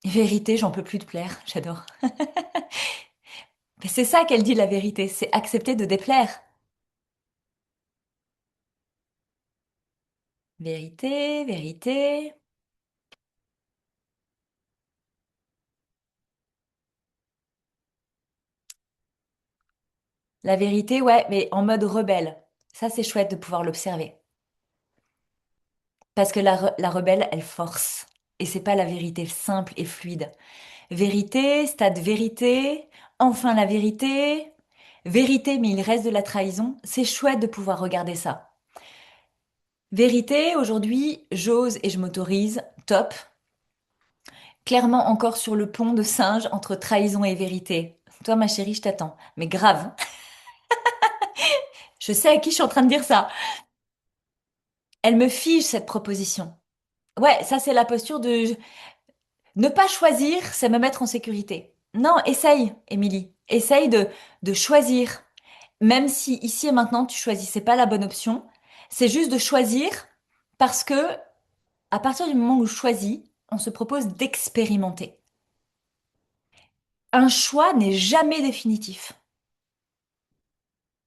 Vérité, j'en peux plus de plaire, j'adore. Mais c'est ça qu'elle dit la vérité, c'est accepter de déplaire. Vérité, vérité. La vérité, ouais, mais en mode rebelle. Ça, c'est chouette de pouvoir l'observer. Parce que la rebelle, elle force. Et c'est pas la vérité simple et fluide. Vérité, stade vérité, enfin la vérité. Vérité, mais il reste de la trahison. C'est chouette de pouvoir regarder ça. Vérité, aujourd'hui, j'ose et je m'autorise. Top. Clairement encore sur le pont de singe entre trahison et vérité. Toi, ma chérie, je t'attends. Mais grave. Je sais à qui je suis en train de dire ça. Elle me fige cette proposition. Ouais, ça c'est la posture de ne pas choisir, c'est me mettre en sécurité. Non, essaye, Émilie. Essaye de choisir. Même si ici et maintenant tu choisissais pas la bonne option, c'est juste de choisir parce que à partir du moment où je choisis, on se propose d'expérimenter. Un choix n'est jamais définitif.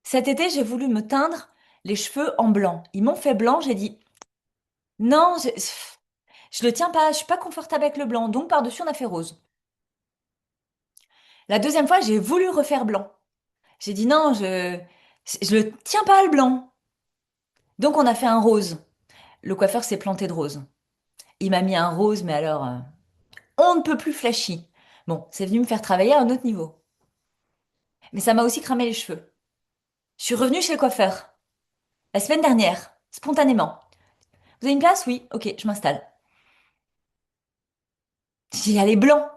Cet été, j'ai voulu me teindre les cheveux en blanc. Ils m'ont fait blanc, j'ai dit non, je le tiens pas, je suis pas confortable avec le blanc, donc par-dessus on a fait rose. La deuxième fois, j'ai voulu refaire blanc. J'ai dit non, je le tiens pas le blanc. Donc on a fait un rose. Le coiffeur s'est planté de rose. Il m'a mis un rose, mais alors on ne peut plus flashy. Bon, c'est venu me faire travailler à un autre niveau. Mais ça m'a aussi cramé les cheveux. Je suis revenue chez le coiffeur la semaine dernière, spontanément. Vous avez une place? Oui. Ok, je m'installe. J'ai allé blanc.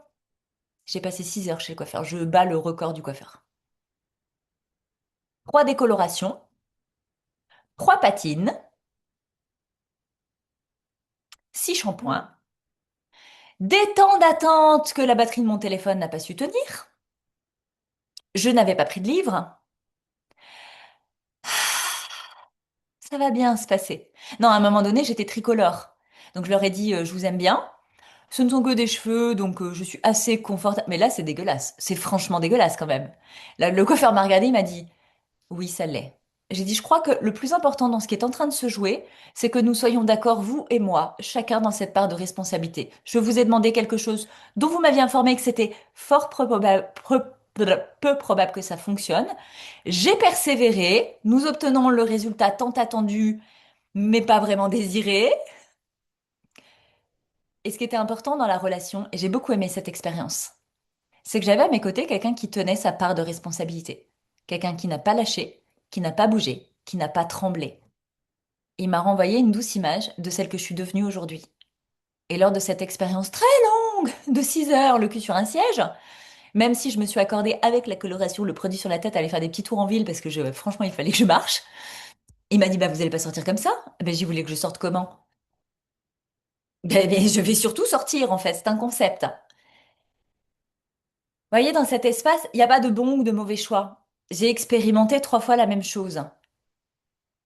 J'ai passé 6 heures chez le coiffeur. Je bats le record du coiffeur. 3 décolorations, 3 patines, 6 shampoings, des temps d'attente que la batterie de mon téléphone n'a pas su tenir. Je n'avais pas pris de livre. Ça va bien se passer. Non, à un moment donné, j'étais tricolore. Donc je leur ai dit, je vous aime bien. Ce ne sont que des cheveux, donc je suis assez confortable. Mais là, c'est dégueulasse. C'est franchement dégueulasse quand même. Là, le coiffeur m'a regardé, il m'a dit, oui, ça l'est. J'ai dit, je crois que le plus important dans ce qui est en train de se jouer, c'est que nous soyons d'accord, vous et moi, chacun dans cette part de responsabilité. Je vous ai demandé quelque chose dont vous m'aviez informé que c'était fort peu probable que ça fonctionne. J'ai persévéré, nous obtenons le résultat tant attendu, mais pas vraiment désiré. Et ce qui était important dans la relation, et j'ai beaucoup aimé cette expérience, c'est que j'avais à mes côtés quelqu'un qui tenait sa part de responsabilité. Quelqu'un qui n'a pas lâché, qui n'a pas bougé. qui n'a pas tremblé. Il m'a renvoyé une douce image de celle que je suis devenue aujourd'hui. Et lors de cette expérience très longue de 6 heures, le cul sur un siège, même si je me suis accordée avec la coloration, le produit sur la tête, à aller faire des petits tours en ville parce que franchement, il fallait que je marche. Il m'a dit, bah, vous allez pas sortir comme ça? Ben, j'y voulais que je sorte comment? Ben, mais je vais surtout sortir, en fait. C'est un concept. Vous voyez, dans cet espace, il n'y a pas de bon ou de mauvais choix. J'ai expérimenté 3 fois la même chose.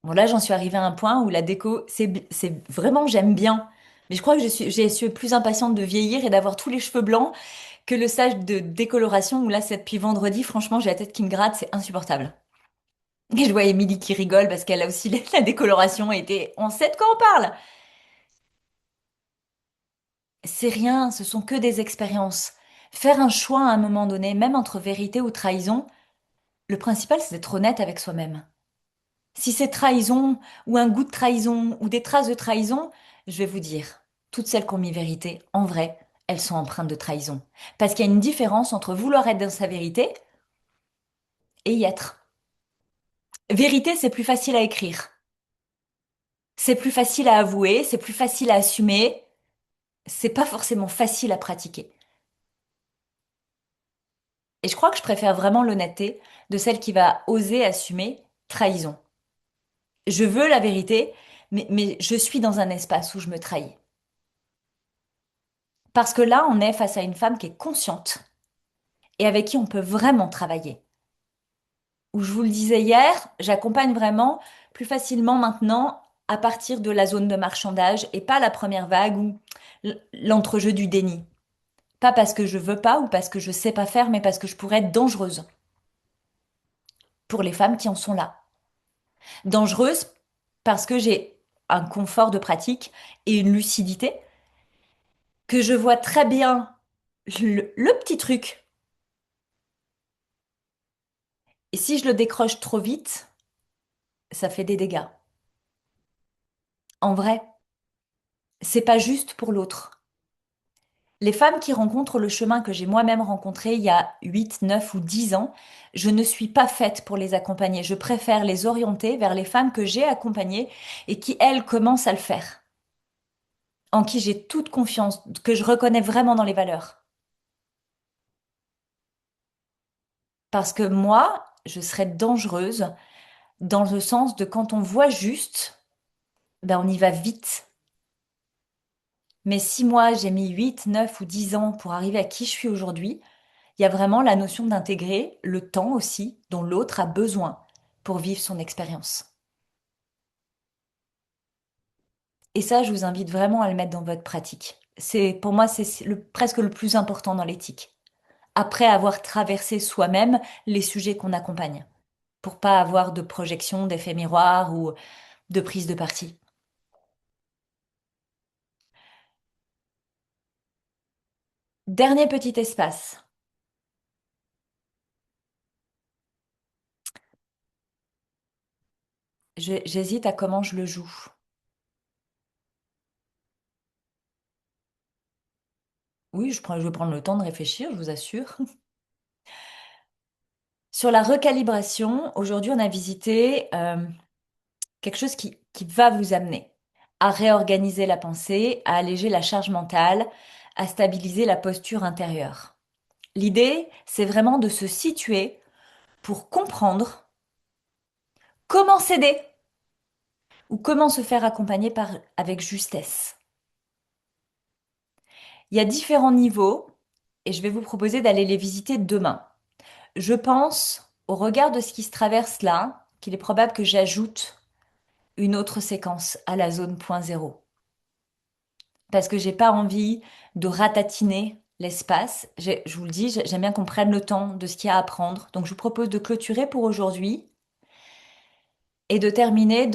Bon, là, j'en suis arrivée à un point où la déco, c'est vraiment, j'aime bien. Mais je crois que j'ai suis plus impatiente de vieillir et d'avoir tous les cheveux blancs que le stage de décoloration où là, c'est depuis vendredi, franchement, j'ai la tête qui me gratte, c'est insupportable. Et je vois Émilie qui rigole parce qu'elle a aussi la décoloration été, on sait de quoi on parle. C'est rien, ce sont que des expériences. Faire un choix à un moment donné, même entre vérité ou trahison, le principal, c'est d'être honnête avec soi-même. Si c'est trahison, ou un goût de trahison, ou des traces de trahison, je vais vous dire, toutes celles qui ont mis vérité, en vrai, elles sont empreintes de trahison. Parce qu'il y a une différence entre vouloir être dans sa vérité et y être. Vérité, c'est plus facile à écrire. C'est plus facile à avouer, c'est plus facile à assumer. C'est pas forcément facile à pratiquer. Et je crois que je préfère vraiment l'honnêteté de celle qui va oser assumer trahison. Je veux la vérité, mais je suis dans un espace où je me trahis. Parce que là, on est face à une femme qui est consciente et avec qui on peut vraiment travailler. Où je vous le disais hier, j'accompagne vraiment plus facilement maintenant à partir de la zone de marchandage et pas la première vague ou l'entrejeu du déni. Pas parce que je veux pas ou parce que je sais pas faire, mais parce que je pourrais être dangereuse pour les femmes qui en sont là. Dangereuse parce que j'ai un confort de pratique et une lucidité que je vois très bien le petit truc. Et si je le décroche trop vite, ça fait des dégâts. En vrai, c'est pas juste pour l'autre. Les femmes qui rencontrent le chemin que j'ai moi-même rencontré il y a 8, 9 ou 10 ans, je ne suis pas faite pour les accompagner. Je préfère les orienter vers les femmes que j'ai accompagnées et qui, elles, commencent à le faire, en qui j'ai toute confiance, que je reconnais vraiment dans les valeurs. Parce que moi, je serais dangereuse dans le sens de quand on voit juste, ben on y va vite. Mais si moi, j'ai mis 8, 9 ou 10 ans pour arriver à qui je suis aujourd'hui, il y a vraiment la notion d'intégrer le temps aussi dont l'autre a besoin pour vivre son expérience. Et ça, je vous invite vraiment à le mettre dans votre pratique. Pour moi, c'est presque le plus important dans l'éthique. Après avoir traversé soi-même les sujets qu'on accompagne, pour pas avoir de projection, d'effet miroir ou de prise de parti. Dernier petit espace. J'hésite à comment je le joue. Oui, je vais prendre le temps de réfléchir, je vous assure. Sur la recalibration, aujourd'hui, on a visité quelque chose qui va vous amener à réorganiser la pensée, à alléger la charge mentale, à stabiliser la posture intérieure. L'idée, c'est vraiment de se situer pour comprendre comment s'aider ou comment se faire accompagner avec justesse. Il y a différents niveaux et je vais vous proposer d'aller les visiter demain. Je pense, au regard de ce qui se traverse là, qu'il est probable que j'ajoute une autre séquence à la zone point zéro. Parce que j'ai pas envie de ratatiner l'espace. Je vous le dis, j'aime bien qu'on prenne le temps de ce qu'il y a à apprendre. Donc je vous propose de clôturer pour aujourd'hui et de terminer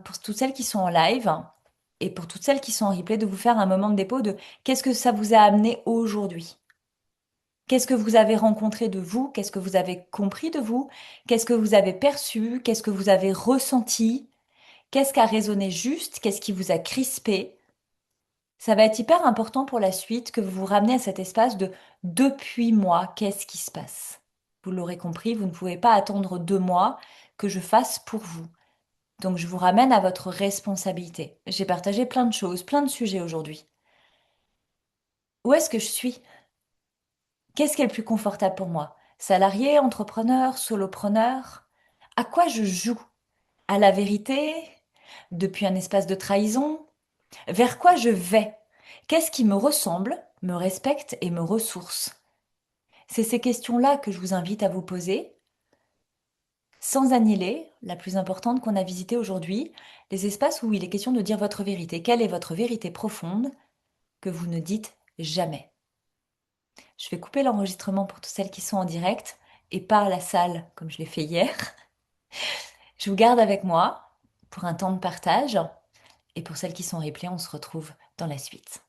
pour toutes celles qui sont en live et pour toutes celles qui sont en replay, de vous faire un moment de dépôt de qu'est-ce que ça vous a amené aujourd'hui? Qu'est-ce que vous avez rencontré de vous? Qu'est-ce que vous avez compris de vous? Qu'est-ce que vous avez perçu? Qu'est-ce que vous avez ressenti? Qu'est-ce qui a résonné juste? Qu'est-ce qui vous a crispé? Ça va être hyper important pour la suite que vous vous ramenez à cet espace de depuis moi, qu'est-ce qui se passe? Vous l'aurez compris, vous ne pouvez pas attendre de moi que je fasse pour vous. Donc je vous ramène à votre responsabilité. J'ai partagé plein de choses, plein de sujets aujourd'hui. Où est-ce que je suis? Qu'est-ce qui est le plus confortable pour moi? Salarié, entrepreneur, solopreneur? À quoi je joue? À la vérité? Depuis un espace de trahison? Vers quoi je vais? Qu'est-ce qui me ressemble, me respecte et me ressource? C'est ces questions-là que je vous invite à vous poser, sans annihiler la plus importante qu'on a visitée aujourd'hui, les espaces où il est question de dire votre vérité. Quelle est votre vérité profonde que vous ne dites jamais? Je vais couper l'enregistrement pour toutes celles qui sont en direct et pas à la salle comme je l'ai fait hier. Je vous garde avec moi pour un temps de partage et pour celles qui sont replay, on se retrouve dans la suite.